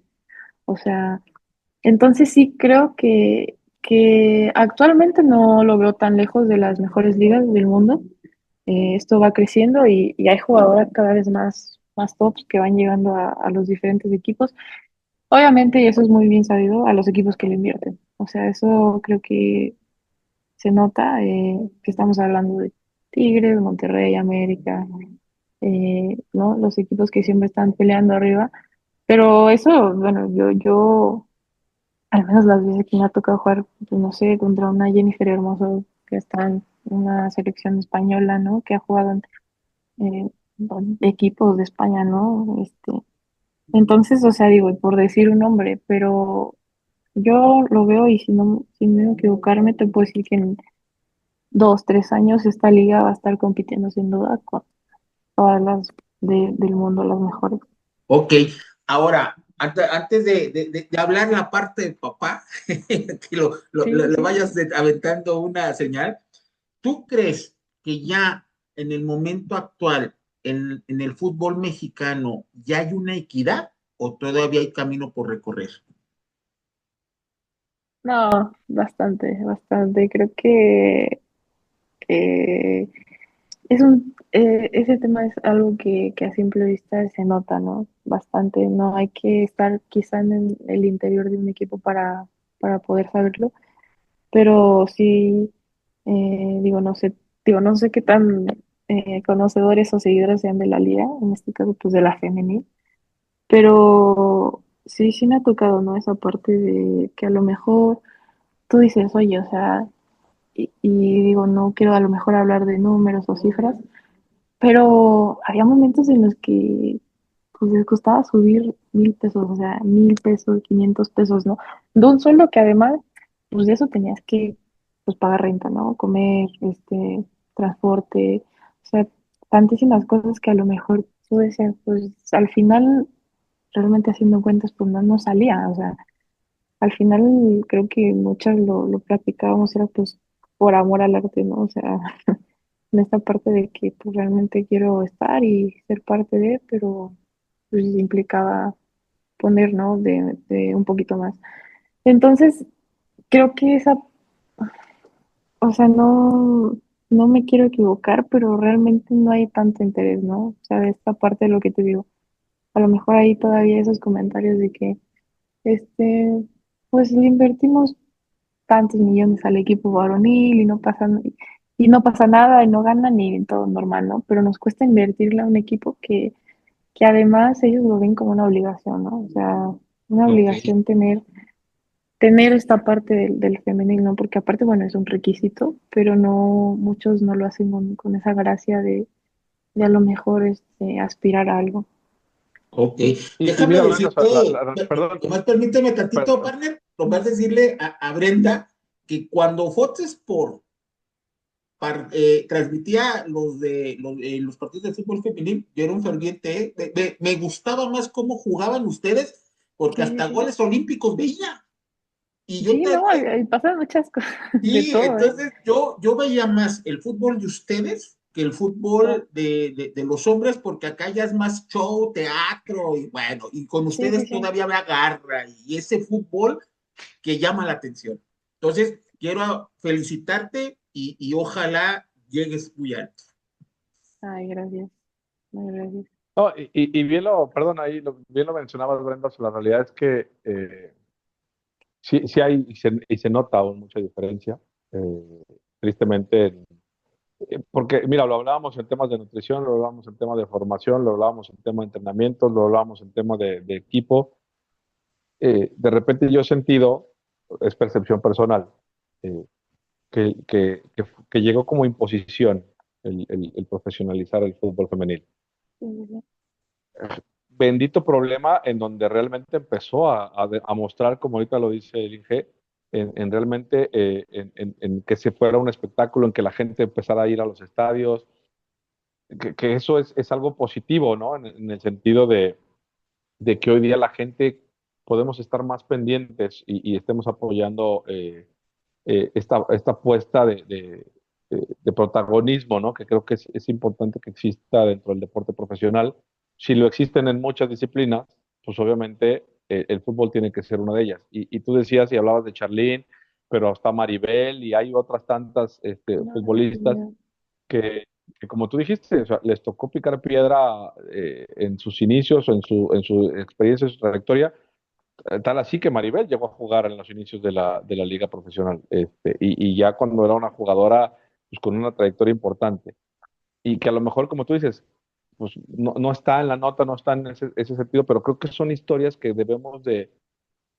O sea, entonces sí creo que actualmente no lo veo tan lejos de las mejores ligas del mundo. Esto va creciendo y hay jugadoras cada vez más tops que van llegando a los diferentes equipos. Obviamente, y eso es muy bien sabido, a los equipos que le invierten. O sea, eso creo que se nota, que estamos hablando de Tigres, Monterrey, América, ¿no? Los equipos que siempre están peleando arriba. Pero eso, bueno, yo al menos las veces que me ha tocado jugar, pues no sé, contra una Jennifer Hermoso que está en una selección española, ¿no? Que ha jugado en equipos de España, ¿no? Entonces, o sea, digo, por decir un nombre, pero yo lo veo y si no, sin miedo a equivocarme, te puedo decir que en 2, 3 años esta liga va a estar compitiendo sin duda con todas las del mundo, las mejores. Ok, ahora, antes de hablar la parte de papá, que Sí, sí, le sí. vayas aventando una señal, ¿tú crees que ya en el momento actual, en el fútbol mexicano, ya hay una equidad o todavía hay camino por recorrer? No, bastante, bastante. Creo que eh, ese tema es algo que a simple vista se nota, ¿no? Bastante. No hay que estar quizá en el interior de un equipo para poder saberlo, pero sí, digo, no sé qué tan conocedores o seguidores sean de la liga, en este caso, pues de la femenil, pero sí, sí me ha tocado, ¿no? Esa parte de que a lo mejor tú dices, oye, o sea, y digo, no quiero a lo mejor hablar de números o cifras, pero había momentos en los que pues les costaba subir 1,000 pesos, o sea, 1,000 pesos, 500 pesos, ¿no? De un sueldo que además, pues de eso tenías que pues pagar renta, ¿no? Comer, transporte, o sea, tantísimas cosas que a lo mejor tú decías, pues al final, realmente haciendo cuentas, pues no salía, o sea, al final creo que muchas lo practicábamos, era pues por amor al arte, ¿no? O sea, en esta parte de que pues realmente quiero estar y ser parte de, pero pues implicaba poner, ¿no? De un poquito más. Entonces, creo que o sea, no me quiero equivocar, pero realmente no hay tanto interés, ¿no? O sea, de esta parte de lo que te digo. A lo mejor hay todavía esos comentarios de que, este, pues le invertimos tantos millones al equipo varonil y no pasa nada y no ganan y todo normal, ¿no? Pero nos cuesta invertirle a un equipo que además ellos lo ven como una obligación, ¿no? O sea, una Ok, obligación tener esta parte del femenil, ¿no? Porque aparte, bueno, es un requisito, pero no, muchos no lo hacen con esa gracia de a lo mejor aspirar a algo. ok. Y Déjame mira, Blanca, decirte, perdón, nomás permíteme tantito, perdón. partner, nomás decirle a Brenda que cuando Fox Sport transmitía los partidos de fútbol femenil, yo era un ferviente, me gustaba más cómo jugaban ustedes, porque Sí, sí, hasta sí. goles olímpicos veía. Y yo Sí, no, también, y pasan muchas cosas, de sí, todo, ¿eh? entonces yo veía más el fútbol de ustedes que el Ya. fútbol de los hombres, porque acá ya es más show, teatro, y bueno, y con Sí, sí, ustedes sí. todavía había garra y ese fútbol que llama la atención. Entonces, quiero felicitarte y ojalá llegues muy alto. Ay, gracias. Ay, gracias. No, y bien perdón, ahí bien lo mencionabas, Brenda, o sea, la realidad es que sí, sí hay y se nota aún mucha diferencia, eh, tristemente, porque mira, lo hablábamos en temas de nutrición, lo hablábamos en temas de formación, lo hablábamos en temas de entrenamiento, lo hablábamos en temas de equipo. De repente yo he sentido, es percepción personal, eh, que llegó como imposición el profesionalizar el fútbol femenil. Bendito problema en donde realmente empezó a mostrar, como ahorita lo dice el Inge, en realmente en que se fuera un espectáculo, en que la gente empezara a ir a los estadios, que eso es algo positivo, ¿no? En el sentido de que hoy día la gente podemos estar más pendientes y estemos apoyando esta apuesta de protagonismo, ¿no? Que creo que es importante que exista dentro del deporte profesional. Si lo existen en muchas disciplinas, pues obviamente el fútbol tiene que ser una de ellas. Y tú decías y hablabas de Charlene, pero está Maribel y hay otras tantas futbolistas que, como tú dijiste, o sea, les tocó picar piedra en sus inicios o en su experiencia, en su trayectoria, tal así que Maribel llegó a jugar en los inicios de la liga profesional, y ya cuando era una jugadora pues, con una trayectoria importante. Y que a lo mejor, como tú dices, pues no está en la nota, no está en ese sentido, pero creo que son historias que debemos de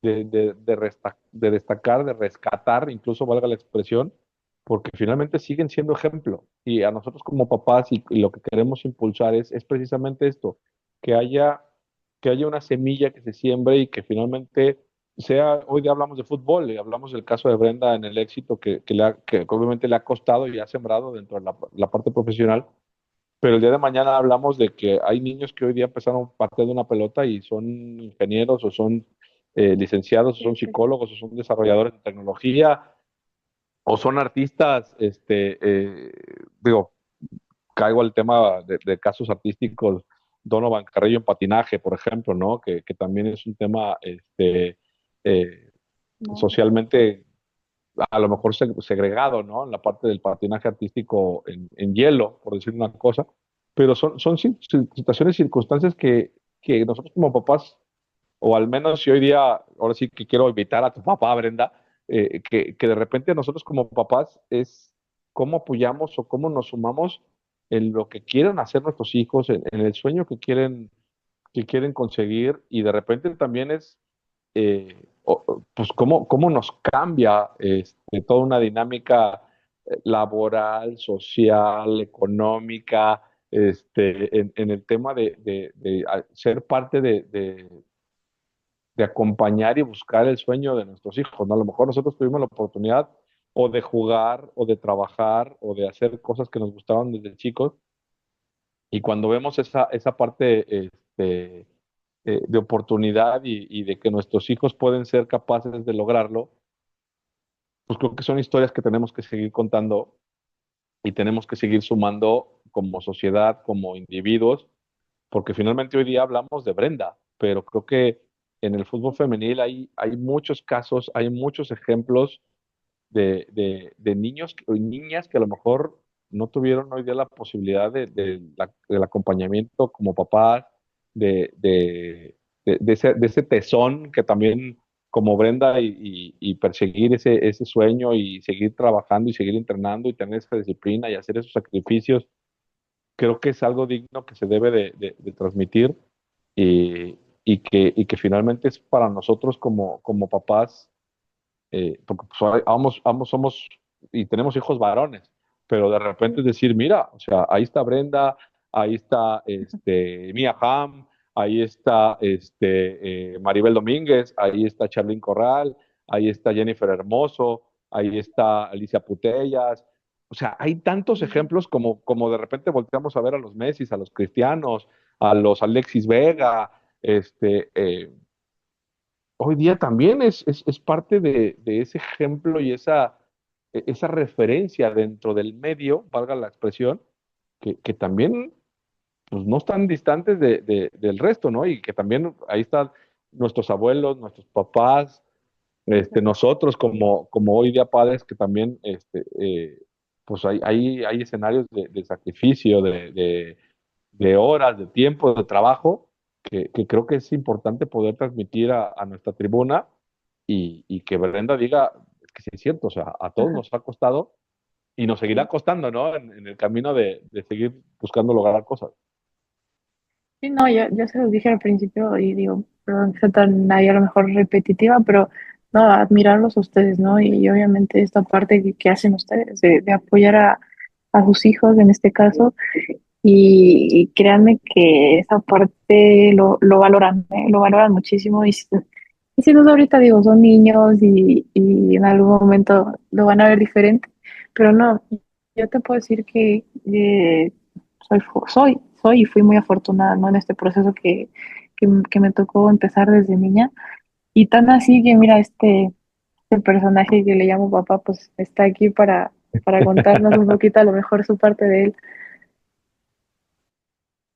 destacar, de rescatar, incluso valga la expresión, porque finalmente siguen siendo ejemplo. Y a nosotros como papás y lo que queremos impulsar es precisamente esto, que haya, que haya una semilla que se siembre y que finalmente sea, hoy día hablamos de fútbol y hablamos del caso de Brenda en el éxito que obviamente le ha costado y ha sembrado dentro de la parte profesional, pero el día de mañana hablamos de que hay niños que hoy día empezaron pateando una pelota y son ingenieros o son licenciados o son psicólogos o son desarrolladores de tecnología o son artistas, digo, caigo al tema de casos artísticos, Donovan Carrillo en patinaje, por ejemplo, ¿no? Que también es un tema eh, socialmente a lo mejor segregado, ¿no? En la parte del patinaje artístico en hielo, por decir una cosa, pero son situaciones, circunstancias que nosotros como papás, o al menos si hoy día, ahora sí que quiero invitar a tu papá, Brenda, que de repente nosotros como papás es cómo apoyamos o cómo nos sumamos en lo que quieren hacer nuestros hijos, en el sueño que quieren conseguir, y de repente también es pues cómo nos cambia toda una dinámica laboral, social, económica, en el tema de ser parte de acompañar y buscar el sueño de nuestros hijos, ¿no? A lo mejor nosotros tuvimos la oportunidad o de jugar o de trabajar o de hacer cosas que nos gustaban desde chicos, y cuando vemos esa parte de oportunidad y de que nuestros hijos pueden ser capaces de lograrlo, pues creo que son historias que tenemos que seguir contando y tenemos que seguir sumando como sociedad, como individuos, porque finalmente hoy día hablamos de Brenda, pero creo que en el fútbol femenil hay muchos casos, hay muchos ejemplos de niños y niñas que a lo mejor no tuvieron hoy día la posibilidad del acompañamiento como papás, de ese tesón que también como Brenda y perseguir ese sueño y seguir trabajando y seguir entrenando y tener esa disciplina y hacer esos sacrificios, creo que es algo digno que se debe de transmitir y que finalmente es para nosotros como papás, porque pues, ambos somos y tenemos hijos varones, pero de repente es decir, mira, o sea, ahí está Brenda, ahí está Mia Hamm, ahí está Maribel Domínguez, ahí está Charlyn Corral, ahí está Jennifer Hermoso, ahí está Alicia Putellas. O sea, hay tantos ejemplos como de repente volteamos a ver a los Messi, a los Cristianos, a los Alexis Vega, hoy día también es parte de ese ejemplo y esa referencia dentro del medio, valga la expresión, que también pues, no están distantes del resto, ¿no? Y que también ahí están nuestros abuelos, nuestros papás, nosotros como hoy día padres, que también pues hay escenarios de sacrificio, de horas, de tiempo, de trabajo, que creo que es importante poder transmitir a nuestra tribuna y que Brenda diga que sí es cierto, o sea, a todos nos ha costado y nos seguirá costando, ¿no? En el camino de seguir buscando lograr cosas. Sí, no, yo se los dije al principio y digo, perdón que sea tan ahí a lo mejor repetitiva, pero no, admirarlos a ustedes, ¿no? Y obviamente esta parte que hacen ustedes de apoyar a sus hijos en este caso, y créanme que esa parte lo valoran, ¿eh? Lo valoran muchísimo y si no ahorita digo, son niños y en algún momento lo van a ver diferente, pero no, yo te puedo decir que soy y fui muy afortunada, ¿no? En este proceso que me tocó empezar desde niña. Y tan así que, mira, este personaje que le llamo papá, pues está aquí para contarnos un poquito a lo mejor su parte de él.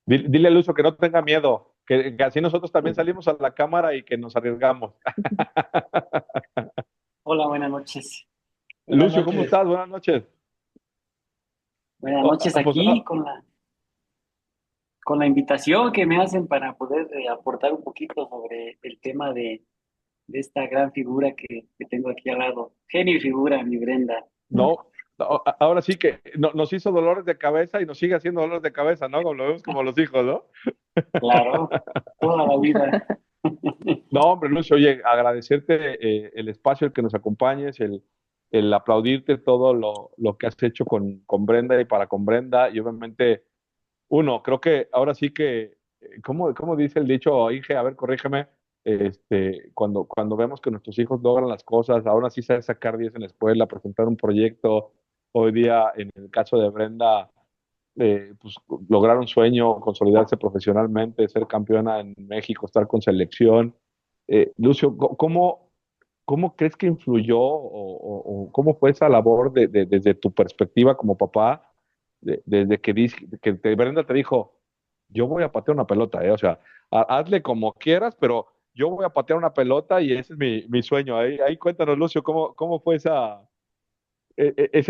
Dile a Lucho que no tenga miedo, que así nosotros también salimos a la cámara y que nos arriesgamos. Hola, buenas noches. Buenas Lucio, ¿cómo noches. estás? Buenas noches. Buenas noches Pues, aquí con la invitación que me hacen para poder aportar un poquito sobre el tema de esta gran figura que tengo aquí al lado. Genio y figura, mi Brenda. no, ahora sí que nos hizo dolores de cabeza y nos sigue haciendo dolores de cabeza, ¿no? Como lo vemos como los hijos, ¿no? Claro, toda la vida. No, hombre, Lucio, oye, agradecerte el espacio, el que nos acompañes, el aplaudirte todo lo que has hecho con Brenda y para con Brenda. Y obviamente, creo que ahora sí que, ¿cómo dice el dicho, Inge? A ver, corrígeme. Cuando vemos que nuestros hijos logran las cosas, ahora sí saber sacar 10 en la escuela, presentar un proyecto, hoy día, en el caso de Brenda, pues, lograr un sueño, consolidarse profesionalmente, ser campeona en México, estar con selección. Lucio, ¿cómo crees que influyó o cómo fue esa labor desde tu perspectiva como papá, desde que Brenda te dijo, yo voy a patear una pelota, o sea, hazle como quieras, pero yo voy a patear una pelota y ese es mi sueño. Ahí cuéntanos, Lucio, ¿cómo fue esa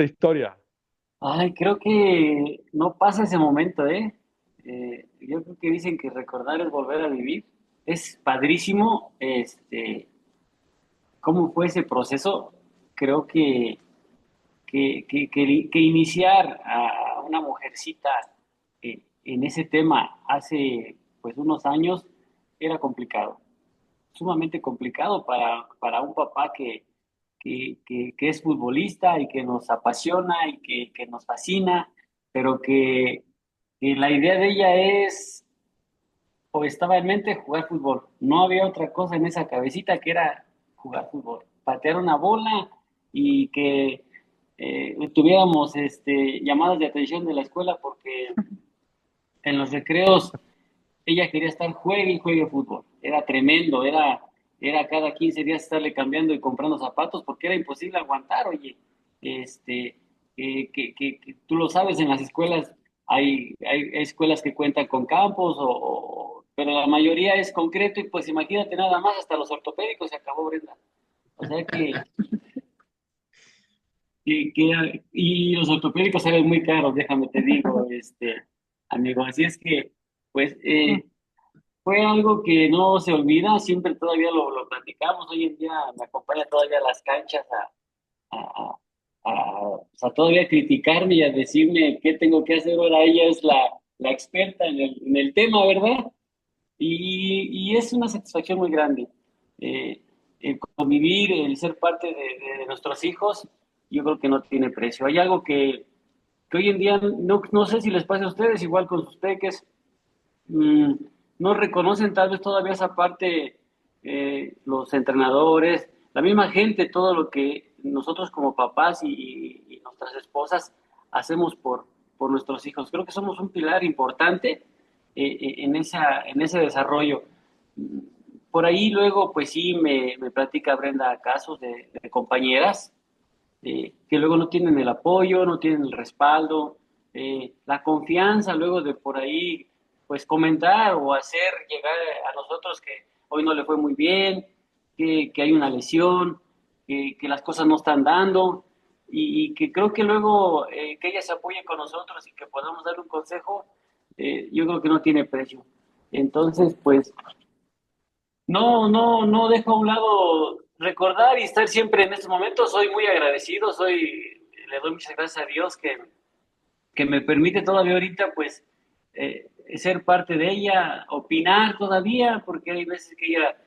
historia? Ay, creo que no pasa ese momento, ¿eh? Yo creo que dicen que recordar es volver a vivir. Es padrísimo, cómo fue ese proceso. Creo que iniciar a una mujercita en ese tema hace pues unos años era complicado, sumamente complicado para un papá que es futbolista y que nos apasiona y que nos fascina, pero que la idea de ella es, o estaba en mente, jugar fútbol. No había otra cosa en esa cabecita que era jugar fútbol, patear una bola y que tuviéramos llamadas de atención de la escuela porque en los recreos ella quería estar juegue y juegue fútbol. Era tremendo, era cada 15 días estarle cambiando y comprando zapatos porque era imposible aguantar, oye. Este, que tú lo sabes, en las escuelas hay escuelas que cuentan con campos, pero la mayoría es concreto y pues imagínate nada más, hasta los ortopédicos se acabó, Brenda. O sea y los ortopédicos salen muy caros, déjame te digo, amigo. Así es que, pues, fue algo que no se olvida, siempre todavía lo platicamos. Hoy en día me acompaña todavía a las canchas a, a, pues, a todavía criticarme y a decirme qué tengo que hacer. Ahora ella es la experta en el tema, ¿verdad? Y es una satisfacción muy grande. El convivir, el ser parte de nuestros hijos, yo creo que no tiene precio. Hay algo que hoy en día no sé si les pasa a ustedes, igual con sus peques, mm, no reconocen tal vez todavía esa parte, los entrenadores, la misma gente, todo lo que nosotros como papás y nuestras esposas hacemos por nuestros hijos. Creo que somos un pilar importante en ese desarrollo. Por ahí luego, pues sí, me platica Brenda casos de compañeras que luego no tienen el apoyo, no tienen el respaldo, la confianza luego de por ahí, pues comentar o hacer llegar a nosotros que hoy no le fue muy bien, que hay una lesión, que las cosas no están dando y que creo que luego que ella se apoye con nosotros y que podamos darle un consejo, yo creo que no tiene precio. Entonces, pues, no dejo a un lado recordar y estar siempre en estos momentos. Soy muy agradecido, le doy muchas gracias a Dios que me permite todavía ahorita, pues, ser parte de ella, opinar todavía, porque hay veces que ella,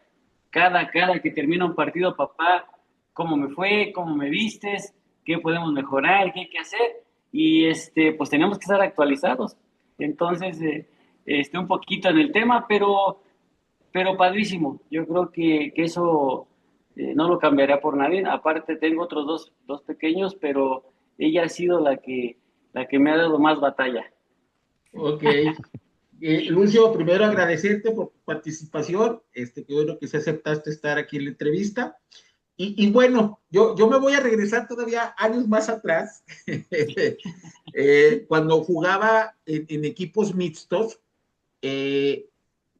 cada que termina un partido, papá, ¿cómo me fue? ¿Cómo me vistes? ¿Qué podemos mejorar? ¿Qué hay que hacer? Y pues tenemos que estar actualizados. Entonces, un poquito en el tema, pero padrísimo. Yo creo que eso no lo cambiaría por nadie. Aparte, tengo otros dos pequeños, pero ella ha sido la que me ha dado más batalla. Ok. Lucio, primero agradecerte por tu participación, que bueno que se aceptaste estar aquí en la entrevista. Y bueno, yo me voy a regresar todavía años más atrás, cuando jugaba en equipos mixtos. eh,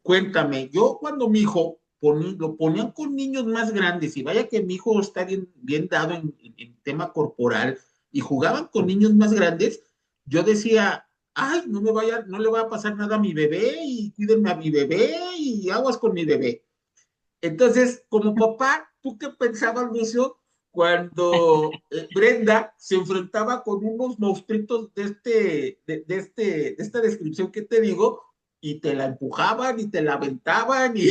Cuéntame, yo cuando mi hijo lo ponían con niños más grandes, y vaya que mi hijo está bien dado en tema corporal, y jugaban con niños más grandes, yo decía, ay, no le va a pasar nada a mi bebé, y cuídenme a mi bebé, y aguas con mi bebé. Entonces, como papá, ¿tú qué pensabas, Lucio, cuando Brenda se enfrentaba con unos monstruitos de esta descripción que te digo, y te la empujaban y te la aventaban y...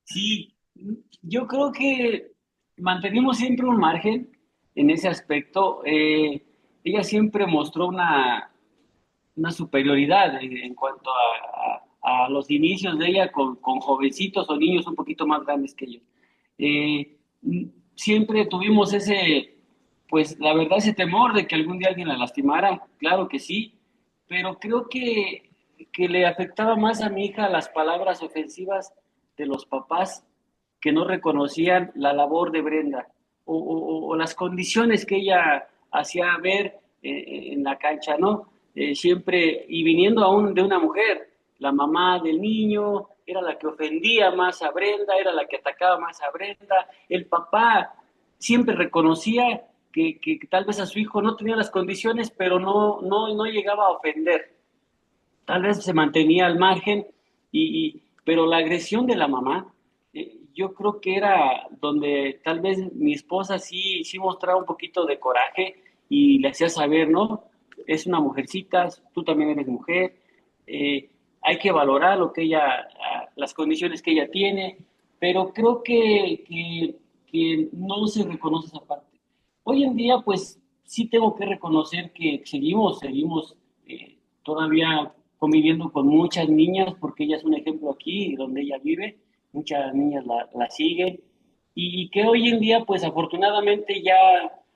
Sí, yo creo que mantenimos siempre un margen en ese aspecto. Ella siempre mostró una superioridad en cuanto a los inicios de ella con jovencitos o niños un poquito más grandes que ellos. Eh, Siempre tuvimos pues la verdad, ese temor de que algún día alguien la lastimara, claro que sí, pero creo que le afectaba más a mi hija las palabras ofensivas de los papás que no reconocían la labor de Brenda o las condiciones que ella hacía ver en la cancha, ¿no? Siempre, y viniendo aún de una mujer, la mamá del niño era la que ofendía más a Brenda, era la que atacaba más a Brenda, el papá siempre reconocía que tal vez a su hijo no tenía las condiciones, pero no llegaba a ofender, tal vez se mantenía al margen, pero la agresión de la mamá, yo creo que era donde tal vez mi esposa sí mostraba un poquito de coraje y le hacía saber, ¿no? Es una mujercita, tú también eres mujer, hay que valorar las condiciones que ella tiene, pero creo que no se reconoce esa parte. Hoy en día, pues sí tengo que reconocer que seguimos todavía conviviendo con muchas niñas, porque ella es un ejemplo aquí donde ella vive, muchas niñas la siguen, y que hoy en día, pues afortunadamente ya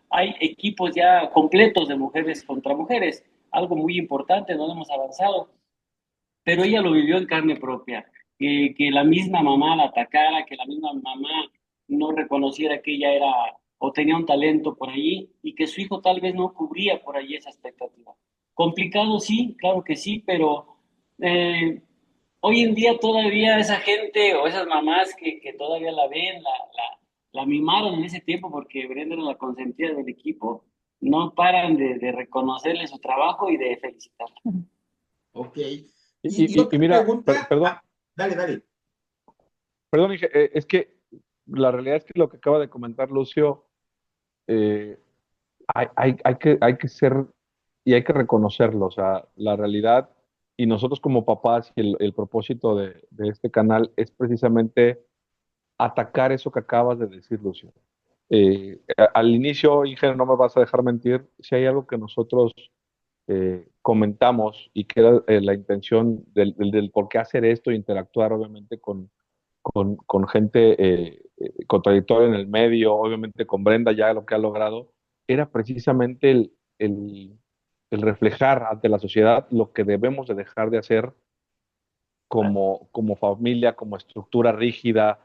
hay equipos ya completos de mujeres contra mujeres, algo muy importante, no hemos avanzado, pero ella lo vivió en carne propia, que la misma mamá la atacara, que la misma mamá no reconociera que ella era o tenía un talento por allí y que su hijo tal vez no cubría por allí esa expectativa. Complicado, sí, claro que sí, pero eh, hoy en día todavía esa gente o esas mamás que todavía la ven, la mimaron en ese tiempo porque Brenda era la consentida del equipo, no paran de reconocerle su trabajo y de felicitarla. Ok. Y Y otra mira, pregunta, perdón, dale, dale. perdón, Inge, es que la realidad es que lo que acaba de comentar Lucio, eh, hay que ser y hay que reconocerlo, o sea, la realidad y nosotros como papás y el propósito de este canal es precisamente atacar eso que acabas de decir, Lucio. Al inicio, Inge, no me vas a dejar mentir, si hay algo que nosotros comentamos y que era la intención del por qué hacer esto, interactuar obviamente con gente contradictoria en el medio, obviamente con Brenda ya lo que ha logrado, era precisamente el reflejar ante la sociedad lo que debemos de dejar de hacer como familia, como estructura rígida,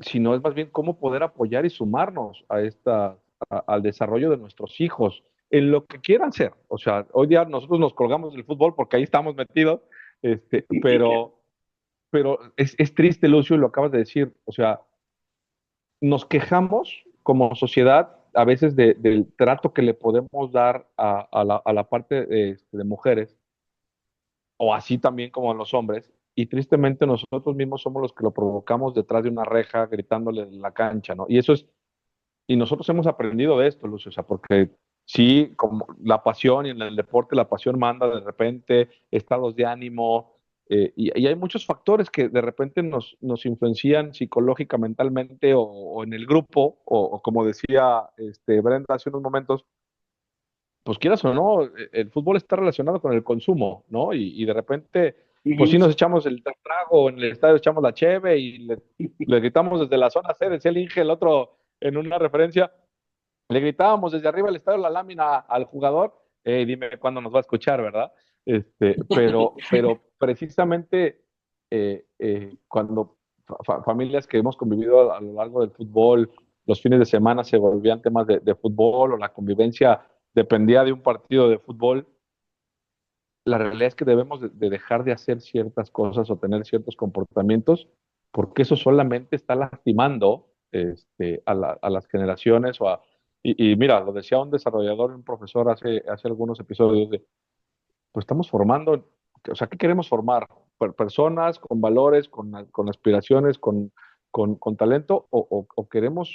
sino es más bien cómo poder apoyar y sumarnos al desarrollo de nuestros hijos en lo que quieran ser. O sea, hoy día nosotros nos colgamos del fútbol porque ahí estamos metidos, Sí, claro. pero es triste, Lucio, y lo acabas de decir. O sea, nos quejamos como sociedad a veces del trato que le podemos dar a la parte de mujeres, o así también como a los hombres, y tristemente nosotros mismos somos los que lo provocamos detrás de una reja, gritándole en la cancha, ¿no? Y nosotros hemos aprendido de esto, Lucio, o sea, porque sí, como la pasión y en el deporte la pasión manda de repente, estados de ánimo, y hay muchos factores que de repente nos influencian psicológica, mentalmente o en el grupo, o como decía Brenda hace unos momentos, pues quieras o no, el fútbol está relacionado con el consumo, ¿no? Y de repente, pues sí Ujú. nos echamos el trago, en el estadio echamos la cheve y le gritamos desde la zona C, decía el Inge, el otro en una referencia, le gritábamos desde arriba del estadio la lámina al jugador, dime cuándo nos va a escuchar, ¿verdad? Pero precisamente cuando familias que hemos convivido a lo largo del fútbol, los fines de semana se volvían temas de fútbol o la convivencia dependía de un partido de fútbol, la realidad es que debemos de dejar de hacer ciertas cosas o tener ciertos comportamientos porque eso solamente está lastimando a las generaciones y mira, lo decía un desarrollador, un profesor hace algunos episodios pues estamos formando, o sea, ¿qué queremos formar? Personas con valores, con aspiraciones, con talento, o queremos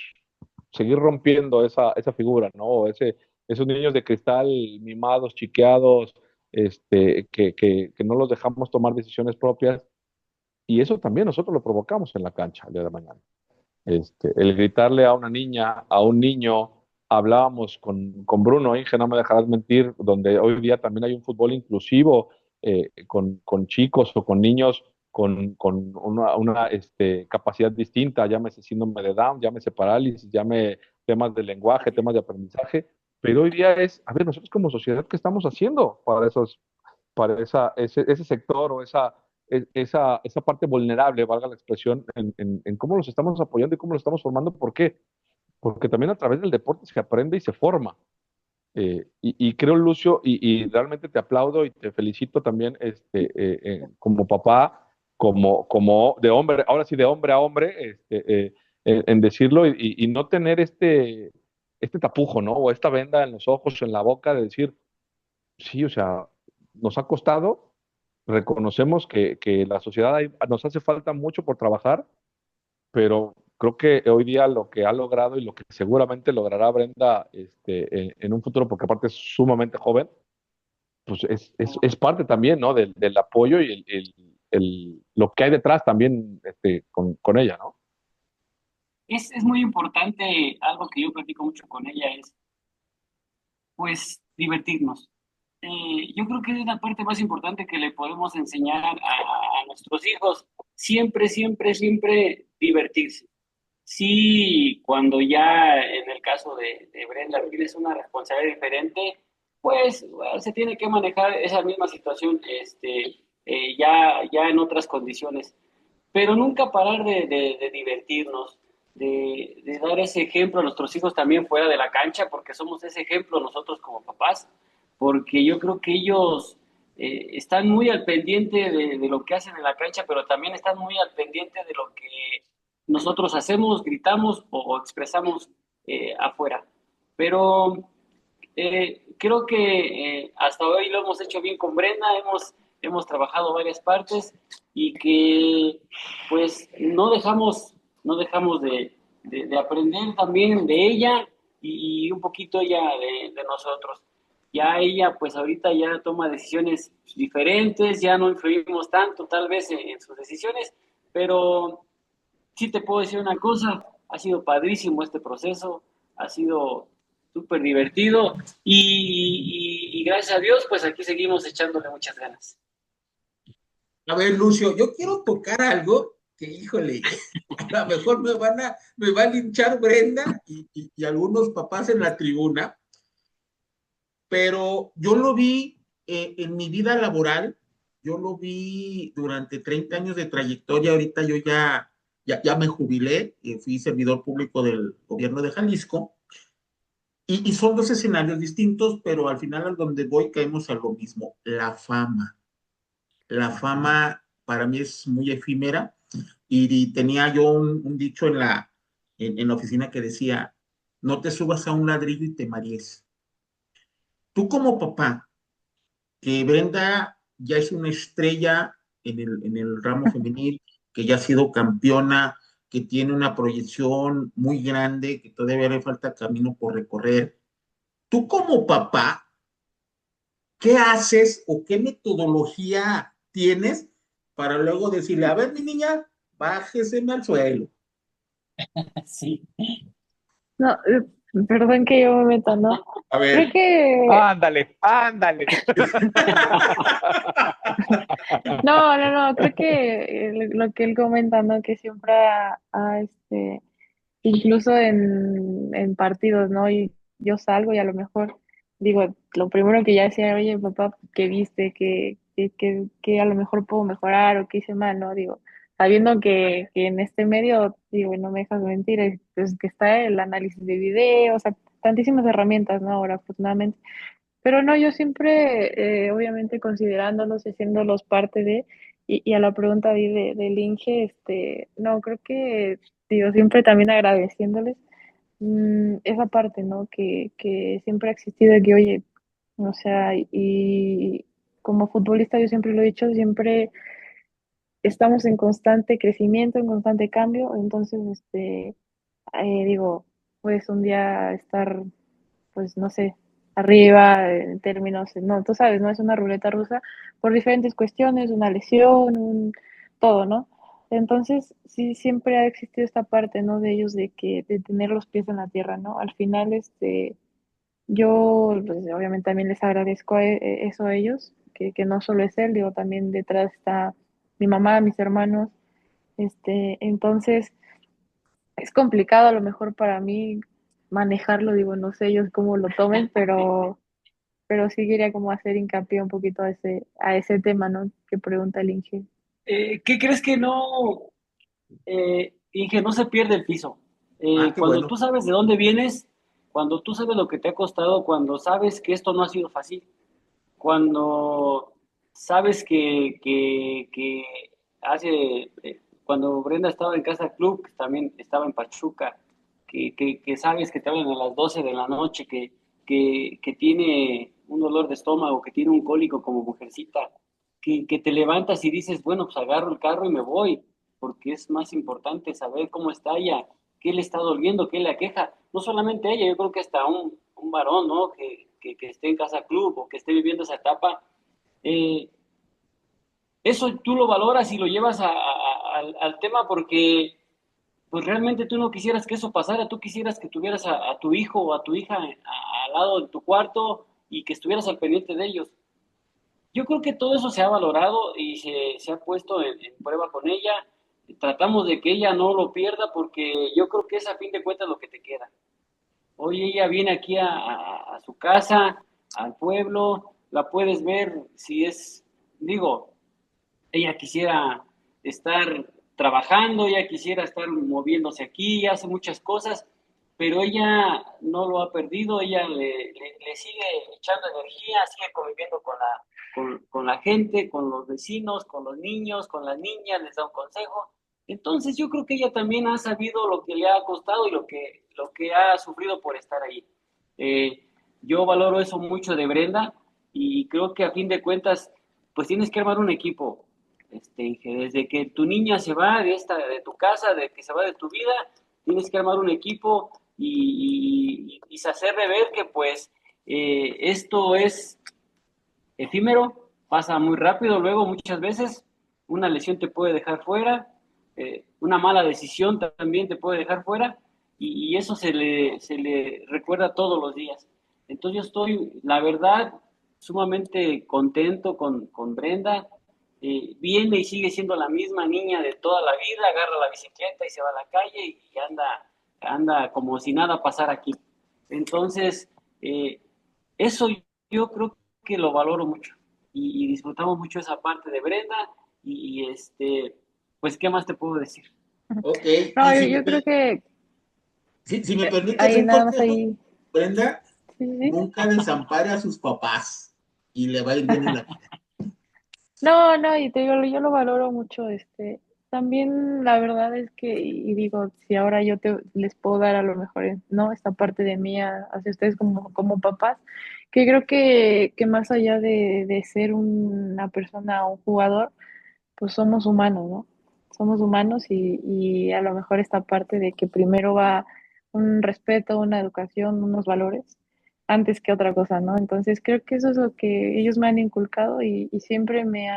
seguir rompiendo esa figura, ¿no? Esos niños de cristal mimados, chiqueados, que no los dejamos tomar decisiones propias, y eso también nosotros lo provocamos en la cancha el día de mañana. El gritarle a una niña, a un niño, hablábamos con Bruno Inge, no me dejarás mentir, donde hoy día también hay un fútbol inclusivo con chicos o con niños con una capacidad distinta, llámese síndrome de Down, llámese parálisis, llámese temas de lenguaje, temas de aprendizaje, pero hoy día a ver, nosotros como sociedad, ¿qué estamos haciendo para ese sector o esa parte vulnerable, valga la expresión, en cómo los estamos apoyando y cómo los estamos formando? ¿Por qué? Porque también a través del deporte se aprende y se forma. Y creo, Lucio, y realmente te aplaudo y te felicito también como papá, como de hombre, ahora sí de hombre a hombre, en decirlo y no tener este tapujo, ¿no? O esta venda en los ojos, en la boca, de decir, sí, o sea, nos ha costado, reconocemos que la sociedad nos hace falta mucho por trabajar, pero creo que hoy día lo que ha logrado y lo que seguramente logrará Brenda en un futuro, porque aparte es sumamente joven, pues es parte también, ¿no? Del apoyo y lo que hay detrás también con ella, ¿no? Es muy importante, algo que yo platico mucho con ella es, pues, divertirnos. Yo creo que es la parte más importante que le podemos enseñar a nuestros hijos. Siempre, siempre, siempre divertirse. Sí, cuando ya en el caso de Brenda tienes una responsabilidad diferente, pues bueno, se tiene que manejar esa misma situación ya en otras condiciones. Pero nunca parar de divertirnos, de dar ese ejemplo a nuestros hijos también fuera de la cancha, porque somos ese ejemplo nosotros como papás, porque yo creo que ellos están muy al pendiente de lo que hacen en la cancha, pero también están muy al pendiente de lo que nosotros hacemos, gritamos o expresamos afuera. Pero creo que hasta hoy lo hemos hecho bien con Brenda, hemos trabajado varias partes y que pues no dejamos de aprender también de ella y un poquito ella de nosotros. Ya ella pues ahorita ya toma decisiones diferentes, ya no influimos tanto tal vez en sus decisiones, pero sí te puedo decir una cosa, ha sido padrísimo este proceso, ha sido súper divertido y gracias a Dios, pues aquí seguimos echándole muchas ganas. A ver, Lucio, yo quiero tocar algo que, híjole, a lo mejor me va a linchar Brenda y algunos papás en la tribuna, pero yo lo vi en mi vida laboral, yo lo vi durante 30 años de trayectoria, ahorita yo ya me jubilé, fui servidor público del gobierno de Jalisco, y son dos escenarios distintos, pero al final al donde voy caemos a lo mismo, la fama. La fama para mí es muy efímera y tenía yo un dicho en la oficina que decía, no te subas a un ladrillo y te marees. Tú como papá, que Brenda ya es una estrella en el ramo femenil, que ya ha sido campeona, que tiene una proyección muy grande, que todavía le falta camino por recorrer. Tú como papá, ¿qué haces o qué metodología tienes para luego decirle, a ver, mi niña, bájeseme al suelo? Sí. No, perdón que yo me meta, ¿no? A Creo ver. que, Ándale, ándale. no, creo que lo que él comenta, ¿no? Que siempre incluso en partidos, ¿no? Y yo salgo y a lo mejor digo, lo primero que ya decía, oye, papá, ¿qué viste? ¿Qué a lo mejor puedo mejorar o qué hice mal, ¿no? Digo, sabiendo que en este medio, digo, no me dejas mentir, pues que está el análisis de video, o sea, tantísimas herramientas, ¿no? Ahora, afortunadamente. Pero no, yo siempre, obviamente, considerándolos y haciéndolos parte de, y a la pregunta del Inge, no, creo que, digo, siempre también agradeciéndoles esa parte, ¿no? Que siempre ha existido, de que, oye, o sea, y como futbolista yo siempre lo he dicho, siempre estamos en constante crecimiento, en constante cambio, entonces, digo, pues un día estar pues no sé, arriba en términos, no, tú sabes, ¿no? Es una ruleta rusa por diferentes cuestiones, una lesión, todo, ¿no? Entonces, sí, siempre ha existido esta parte, ¿no? De ellos de tener los pies en la tierra, ¿no? Al final, yo, pues, obviamente también les agradezco eso a ellos, que no solo es él, digo, también detrás está mi mamá, mis hermanos, entonces, es complicado a lo mejor para mí manejarlo, digo, no sé ellos cómo lo tomen, pero sí quería como hacer hincapié un poquito a ese tema, ¿no? Que pregunta el Inge. ¿Qué crees que no, Inge, no se pierde el piso? Ah, qué Cuando bueno. tú sabes de dónde vienes, cuando tú sabes lo que te ha costado, cuando sabes que esto no ha sido fácil, cuando sabes que cuando Brenda estaba en Casa Club, que también estaba en Pachuca, que sabes que te hablan a las 12 de la noche, que tiene un dolor de estómago, que tiene un cólico como mujercita, que te levantas y dices, bueno, pues agarro el carro y me voy, porque es más importante saber cómo está ella, qué le está doliendo, qué le aqueja. No solamente ella, yo creo que hasta un varón, ¿no? Que esté en Casa Club o que esté viviendo esa etapa, eh, eso tú lo valoras y lo llevas al tema porque pues realmente tú no quisieras que eso pasara, tú quisieras que tuvieras a tu hijo o a tu hija al lado de tu cuarto y que estuvieras al pendiente de ellos. Yo creo que todo eso se ha valorado y se ha puesto en prueba con ella. Tratamos de que ella no lo pierda porque yo creo que es a fin de cuentas lo que te queda. Hoy ella viene aquí a su casa, al pueblo, la puedes ver si es, digo, ella quisiera estar trabajando, ella quisiera estar moviéndose aquí, hace muchas cosas, pero ella no lo ha perdido, ella le sigue echando energía, sigue conviviendo con la gente, con los vecinos, con los niños, con las niñas, les da un consejo. Entonces yo creo que ella también ha sabido lo que le ha costado y lo que ha sufrido por estar ahí. Yo valoro eso mucho de Brenda y creo que a fin de cuentas, pues tienes que armar un equipo. Desde que tu niña se va de tu casa, de que se va de tu vida, tienes que armar un equipo y hacerle ver que pues esto es efímero, pasa muy rápido, luego muchas veces una lesión te puede dejar fuera, una mala decisión también te puede dejar fuera y eso se le recuerda todos los días. Entonces yo estoy, la verdad, sumamente contento con Brenda. Viene y sigue siendo la misma niña de toda la vida, agarra la bicicleta y se va a la calle y anda como si nada pasara aquí. Entonces, eso yo creo que lo valoro mucho y disfrutamos mucho esa parte de Brenda pues, ¿qué más te puedo decir? Ok, No, yo creo que si me permites ahí un nada más consejo, ahí. Brenda, Sí, sí, sí. nunca desampare a sus papás y le va a ir bien en la vida. No, y te digo, yo lo valoro mucho, también la verdad es que, y digo, si ahora yo les puedo dar a lo mejor, ¿no? Esta parte de mí hacia ustedes como papás, que creo que más allá de ser una persona o un jugador, pues somos humanos, ¿no? Somos humanos y a lo mejor esta parte de que primero va un respeto, una educación, unos valores, antes que otra cosa, ¿no? Entonces creo que eso es lo que ellos me han inculcado y siempre me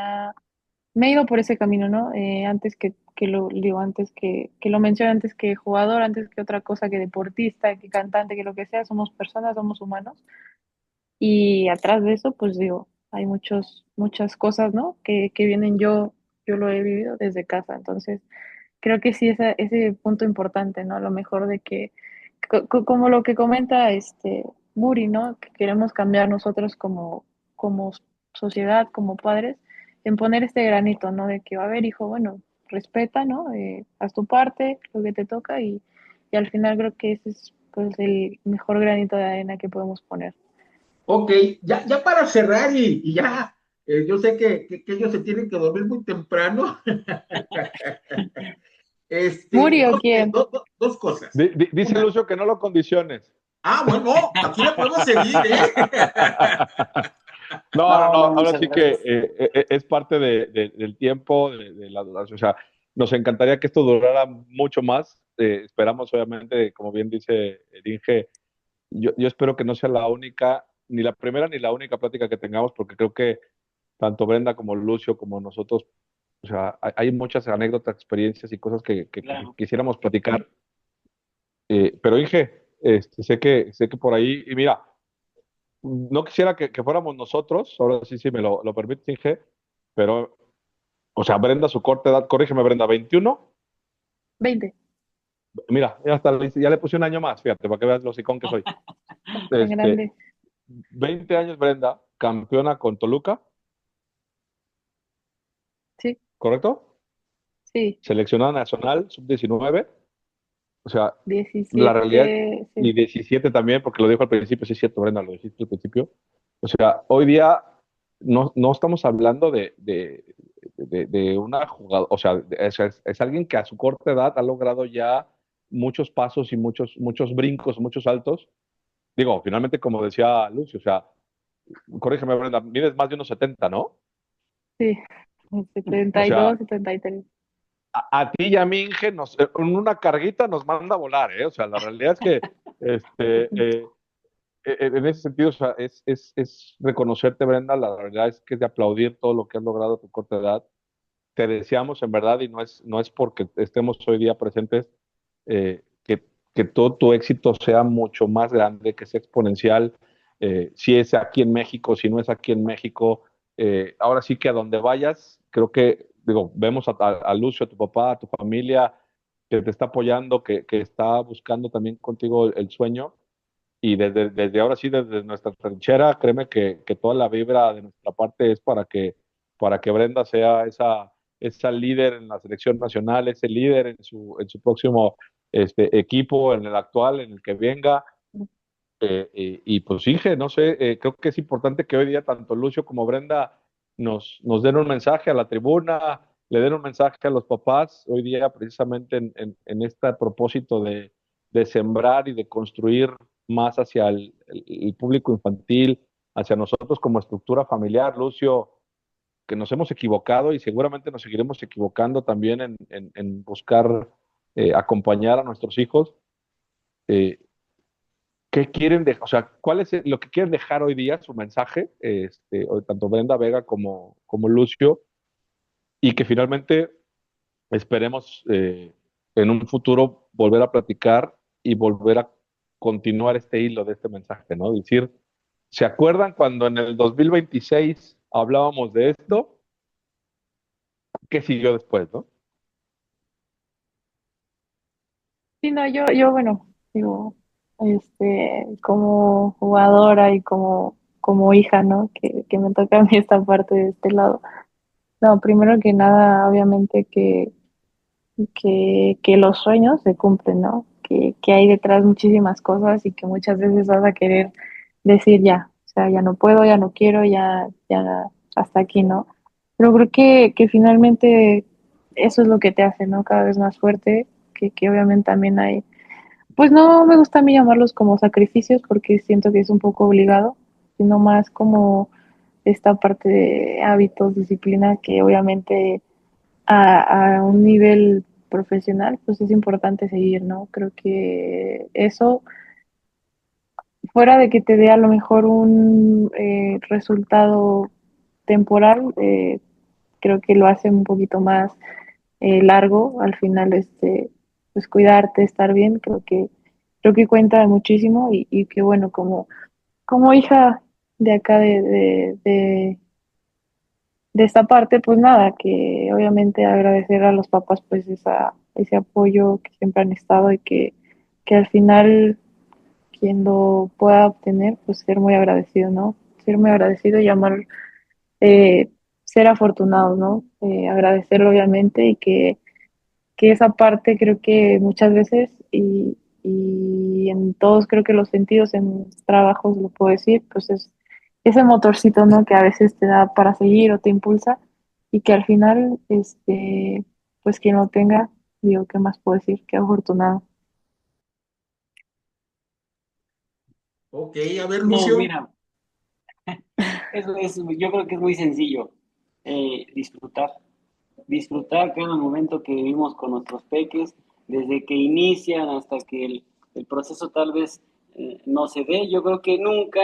he ido por ese camino, ¿no? Antes que lo digo, antes que lo mencioné, antes que jugador, antes que otra cosa, que deportista, que cantante, que lo que sea, somos personas, somos humanos. Y atrás de eso, pues digo, hay muchas cosas, ¿no? Que vienen yo lo he vivido desde casa. Entonces, creo que sí, ese punto importante, ¿no? A lo mejor de que, como lo que comenta Buri, ¿no? Que queremos cambiar nosotros como sociedad, como padres, en poner este granito, ¿no? De que, a ver, hijo, bueno, respeta, ¿no? Haz tu parte, lo que te toca y al final creo que ese es pues el mejor granito de arena que podemos poner. Ok, ya para cerrar y ya, yo sé que ellos se tienen que dormir muy temprano. ¿Muri o quién? Dos cosas. Dice Una, Lucio que no lo condiciones. bueno, aquí le podemos seguir, ¿eh? No, No, no, ahora muchas sí que gracias. es parte del tiempo, de la duración. O sea, nos encantaría que esto durara mucho más. Esperamos, obviamente, como bien dice el Inge, yo espero que no sea la única, ni la primera ni la única plática que tengamos, porque creo que tanto Brenda como Lucio, como nosotros, o sea, hay muchas anécdotas, experiencias y cosas que Claro. quisiéramos platicar. Pero Inge, sé que por ahí, y mira, no quisiera que fuéramos nosotros, ahora sí, sí me lo permite, Inge, pero, o sea, Brenda, su corta edad, corrígeme, Brenda, 21. 20, Mira, ya le puse un año más, fíjate, para que veas lo sicón que soy. tan Este, grande. 20 años, Brenda, campeona con Toluca, Sí, ¿correcto? sí, Seleccionada nacional, sub-19, o sea, la realidad, 17, y sí. 17 también, porque lo dijo al principio, sí es cierto, Brenda, lo dijiste al principio. O sea, hoy día no estamos hablando de una jugada, o sea, es alguien que a su corta edad ha logrado ya muchos pasos y muchos brincos, muchos saltos. Digo, finalmente, como decía Lucio, o sea, corrígeme, Brenda, mides más de unos 70, ¿no? Sí, O sea, 72, 73. a ti y a mí, Inge, en una carguita nos manda a volar, ¿eh? O sea, la realidad es que en ese sentido, o sea, es reconocerte, Brenda, la verdad es que es de aplaudir todo lo que has logrado a tu corta edad. Te deseamos, en verdad, y no es porque estemos hoy día presentes, que todo tu éxito sea mucho más grande, que sea exponencial, si es aquí en México, si no es aquí en México. Ahora sí que a donde vayas, creo que, digo, vemos a Lucio, a tu papá, a tu familia, que te está apoyando, que está buscando también contigo el sueño. Y desde ahora sí, desde nuestra trinchera, créeme que toda la vibra de nuestra parte es para que Brenda sea esa líder en la selección nacional, ese líder en su próximo equipo, en el actual, en el que venga. Y pues Inge, no sé, creo que es importante que hoy día tanto Lucio como Brenda nos den un mensaje a la tribuna, le den un mensaje a los papás, hoy día precisamente en este propósito de sembrar y de construir más hacia el público infantil, hacia nosotros como estructura familiar, Lucio, que nos hemos equivocado y seguramente nos seguiremos equivocando también en buscar acompañar a nuestros hijos. Eh, ¿Qué quieren dejar? O sea, ¿cuál es lo que quieren dejar hoy día, su mensaje, tanto Brenda Vega como Lucio, y que finalmente esperemos en un futuro volver a platicar y volver a continuar este hilo de este mensaje, ¿no? Decir, ¿se acuerdan cuando en el 2026 hablábamos de esto? ¿Qué siguió después, no? Sí, no, yo, bueno, digo, como jugadora y como hija, ¿no? Que me toca a mí esta parte de este lado. No, primero que nada, obviamente que los sueños se cumplen, ¿no? Que hay detrás muchísimas cosas y que muchas veces vas a querer decir ya, o sea, ya no puedo, ya no quiero, ya hasta aquí, ¿no? Pero creo que finalmente eso es lo que te hace, ¿no? Cada vez más fuerte, que obviamente también hay, pues no me gusta a mí llamarlos como sacrificios porque siento que es un poco obligado, sino más como esta parte de hábitos, disciplina, que obviamente a un nivel profesional, pues es importante seguir, ¿no? Creo que eso, fuera de que te dé a lo mejor un resultado temporal, creo que lo hace un poquito más largo. Al final, pues cuidarte, estar bien, creo que cuenta muchísimo y que bueno, como hija de acá de esta parte, pues nada, que obviamente agradecer a los papás pues ese apoyo que siempre han estado y que al final quien lo pueda obtener, pues ser muy agradecido, ¿no? Ser muy agradecido y amar, ser afortunado, ¿no? Agradecerlo obviamente y que esa parte creo que muchas veces y en todos creo que los sentidos, en trabajos lo puedo decir, pues es ese motorcito, ¿no? Que a veces te da para seguir o te impulsa y que al final, pues quien lo tenga, digo, ¿qué más puedo decir? Qué afortunado. Ok, a ver, No, Lucio. mira, yo creo que es muy sencillo. Disfrutar. Disfrutar cada momento que vivimos con nuestros peques, desde que inician hasta que el proceso tal vez no se dé. Yo creo que nunca,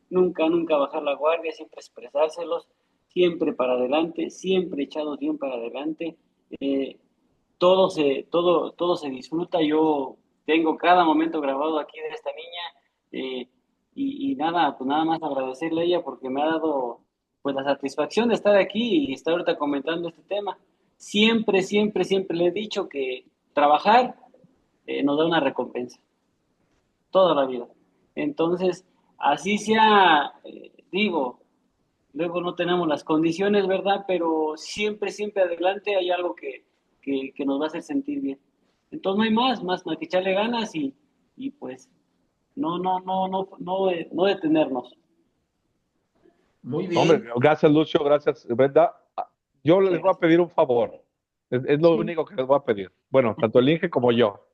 nunca, nunca bajar la guardia, siempre expresárselos, siempre para adelante, siempre echados bien para adelante. Eh, todo se disfruta. Yo tengo cada momento grabado aquí de esta niña y nada, pues nada más agradecerle a ella porque me ha dado pues la satisfacción de estar aquí y estar ahorita comentando este tema. Siempre, siempre, siempre le he dicho que trabajar nos da una recompensa, toda la vida. Entonces, así sea, digo, luego no tenemos las condiciones, ¿verdad? Pero siempre, siempre adelante hay algo que nos va a hacer sentir bien. Entonces no hay más que echarle ganas y pues no detenernos. Muy Hombre, bien. gracias Lucio, gracias Brenda. Yo Muchas les voy a gracias. pedir un favor. Es lo Sí, único que les voy a pedir. Bueno, tanto el Inge como yo.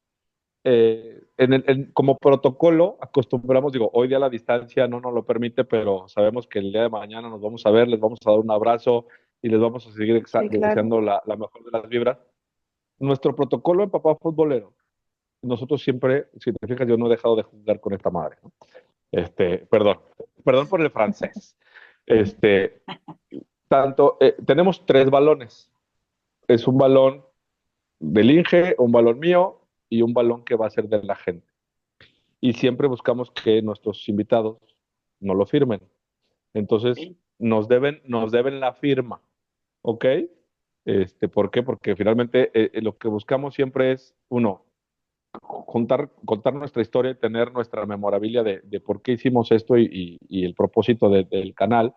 Como protocolo, acostumbramos, digo, hoy día la distancia no nos lo permite, pero sabemos que el día de mañana nos vamos a ver, les vamos a dar un abrazo y les vamos a seguir sí, claro. deseando la mejor de las vibras. Nuestro protocolo en Papá Futbolero, nosotros siempre, si te fijas, yo no he dejado de jugar con esta madre, ¿no? Perdón, perdón por el francés. Este, tenemos tres balones. Es un balón del Inge, un balón mío y un balón que va a ser de la gente. Y siempre buscamos que nuestros invitados no lo firmen. Entonces, ¿Sí? nos deben la firma, ¿ok? ¿Por qué? Porque finalmente lo que buscamos siempre es, uno, contar nuestra historia y tener nuestra memorabilia de por qué hicimos esto y el propósito del canal,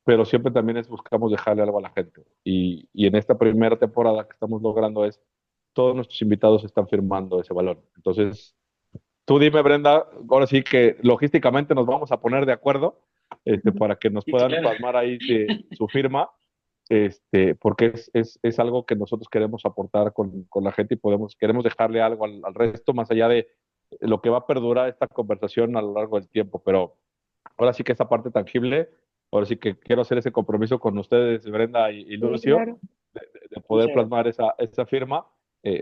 pero siempre también buscamos dejarle algo a la gente. Y en esta primera temporada que estamos logrando es, todos nuestros invitados están firmando ese balón. Entonces, tú dime, Brenda, ahora sí que logísticamente nos vamos a poner de acuerdo para que nos Sí, puedan claro. plasmar ahí su firma, porque es algo que nosotros queremos aportar con la gente y queremos dejarle algo al resto, más allá de lo que va a perdurar esta conversación a lo largo del tiempo. Pero ahora sí que esa parte tangible, ahora sí que quiero hacer ese compromiso con ustedes, Brenda y Sí, Lucio, claro. de poder Muchas gracias. plasmar esa firma,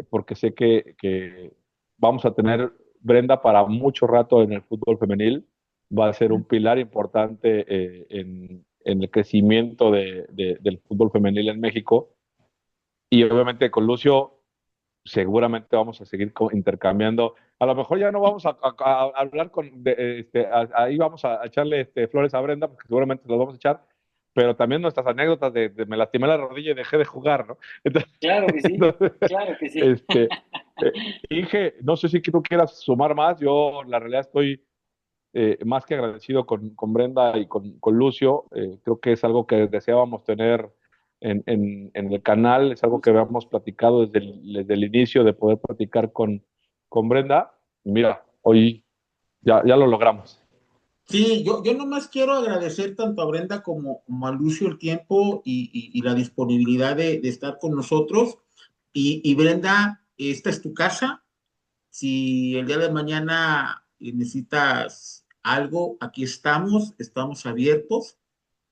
porque sé que vamos a tener Brenda para mucho rato en el fútbol femenil. Va a ser un pilar importante en el crecimiento del fútbol femenil en México. Y obviamente con Lucio seguramente vamos a seguir intercambiando. A lo mejor ya no vamos a hablar ahí vamos a echarle flores a Brenda, porque seguramente los vamos a echar, pero también nuestras anécdotas de me lastimé la rodilla y dejé de jugar, ¿no? Entonces, Claro que sí, entonces, claro que sí. este, Inge, no sé si tú quieras sumar más, yo la realidad estoy más que agradecido con Brenda y con Lucio. Creo que es algo que deseábamos tener en el canal, es algo que habíamos platicado desde el inicio de poder platicar con Brenda. Y mira, hoy ya lo logramos. Sí, yo nomás quiero agradecer tanto a Brenda como a Lucio el tiempo y la disponibilidad de estar con nosotros. Y Brenda, esta es tu casa. Si el día de mañana necesitas algo, aquí estamos abiertos.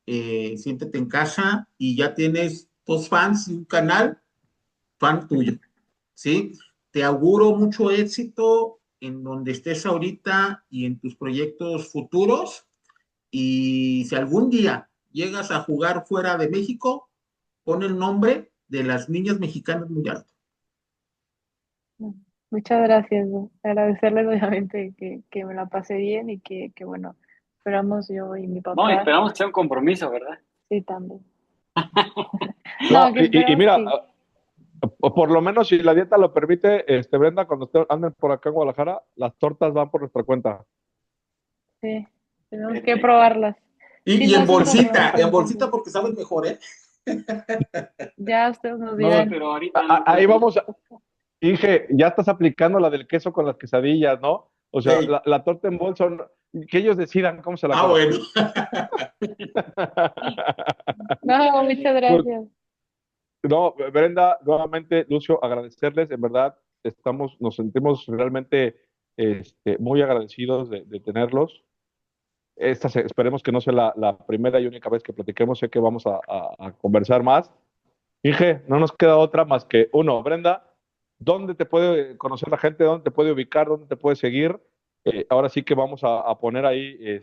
Siéntete en casa y ya tienes dos fans y un canal fan tuyo, ¿sí? Te auguro mucho éxito en donde estés ahorita y en tus proyectos futuros. Y si algún día llegas a jugar fuera de México, pon el nombre de las niñas mexicanas muy alto. Muchas gracias, ¿no? Agradecerles obviamente que me la pasé bien y que bueno, esperamos yo y mi No, papá, esperamos que sea un compromiso, ¿verdad? sí, también. No, No, que y esperamos mira, que o por lo menos si la dieta lo permite, Brenda, cuando anden por acá en Guadalajara, las tortas van por nuestra cuenta. sí, tenemos que Perfecto. probarlas. Sí, Y no, es un compromiso en bolsita entonces. porque sabes mejor, ¿eh? Ya ustedes nos Sí, dirán. pero ahorita no. Ahí vamos, Inge, ya estás aplicando la del queso con las quesadillas, ¿no? O sea, Hey. la torta en bolsa, que ellos decidan cómo se la comen. Bueno. No, muchas Pues, gracias. no, Brenda, nuevamente, Lucio, agradecerles, en verdad, nos sentimos realmente muy agradecidos de tenerlos. Esperemos que no sea la primera y única vez que platiquemos, sé que vamos a conversar más. Inge, no nos queda otra más que uno, Brenda, ¿dónde te puede conocer la gente? ¿Dónde te puede ubicar? ¿Dónde te puede seguir? Ahora sí que vamos a poner ahí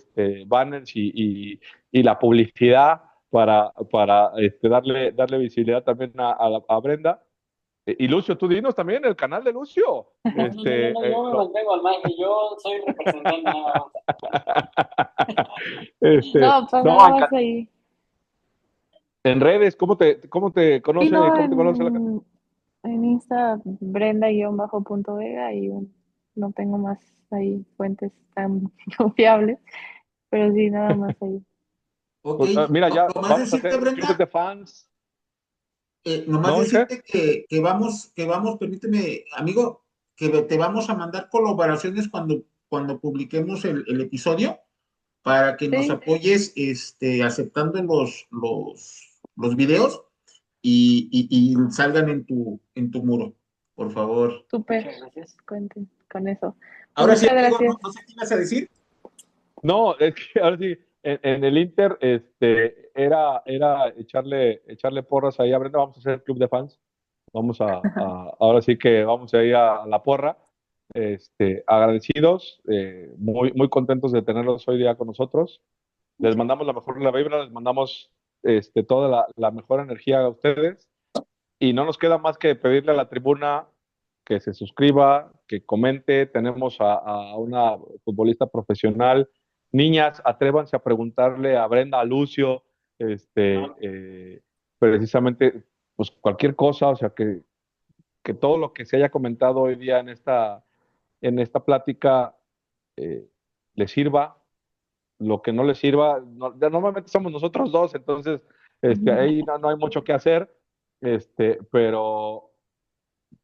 banners y la publicidad para darle visibilidad también a Brenda. Y Lucio, tú dinos también el canal de Lucio. No, yo me mantengo al margen, yo soy representante nada más. No, pues No, nada más ahí. en redes, Sí, no, cómo te conoce la gente? en Insta, Brenda-Vega y no tengo más ahí fuentes tan confiables, pero sí, nada más ahí. Ok, Pues, mira, ya nomás vamos a decirte, hacer clubes Brenda, de fans, nomás ¿no, Inge? decirte que vamos, permíteme, amigo, que te vamos a mandar colaboraciones cuando publiquemos el episodio para que nos Sí, apoyes aceptando los videos y salgan en tu muro, por favor. súper, Muchas gracias. cuenten con eso. Pues Ahora sí, muchas amigo, gracias. no sé qué ibas a decir. No, es que ahora sí, en el Inter, era echarle porras ahí a Brenda, vamos a hacer club de fans, ahora sí que vamos a ir a la porra, agradecidos, muy, muy contentos de tenerlos hoy día con nosotros, les mandamos la mejor la vibra, les mandamos, toda la mejor energía a ustedes, y no nos queda más que pedirle a la tribuna que se suscriba, que comente. Tenemos a una futbolista profesional. Niñas, atrévanse a preguntarle a Brenda, a Lucio, Claro. precisamente, pues cualquier cosa, o sea, que todo lo que se haya comentado hoy día en esta plática eh, le sirva. Lo que no le sirva, ya normalmente somos nosotros dos, entonces ahí no hay mucho que hacer, pero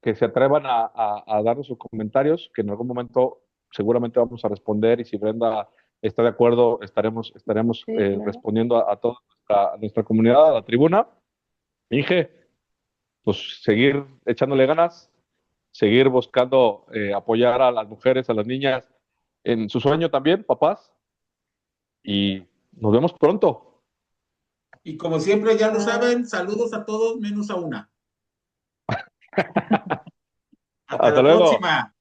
que se atrevan a darnos sus comentarios, que en algún momento seguramente vamos a responder y si Brenda está de acuerdo, estaremos Sí, claro. respondiendo a toda nuestra comunidad, a la tribuna. Inge, pues seguir echándole ganas, seguir buscando apoyar a las mujeres, a las niñas en su sueño también, papás, y nos vemos pronto. Y como siempre, ya lo Ah, saben, saludos a todos menos a una. Hasta Hasta la luego. próxima.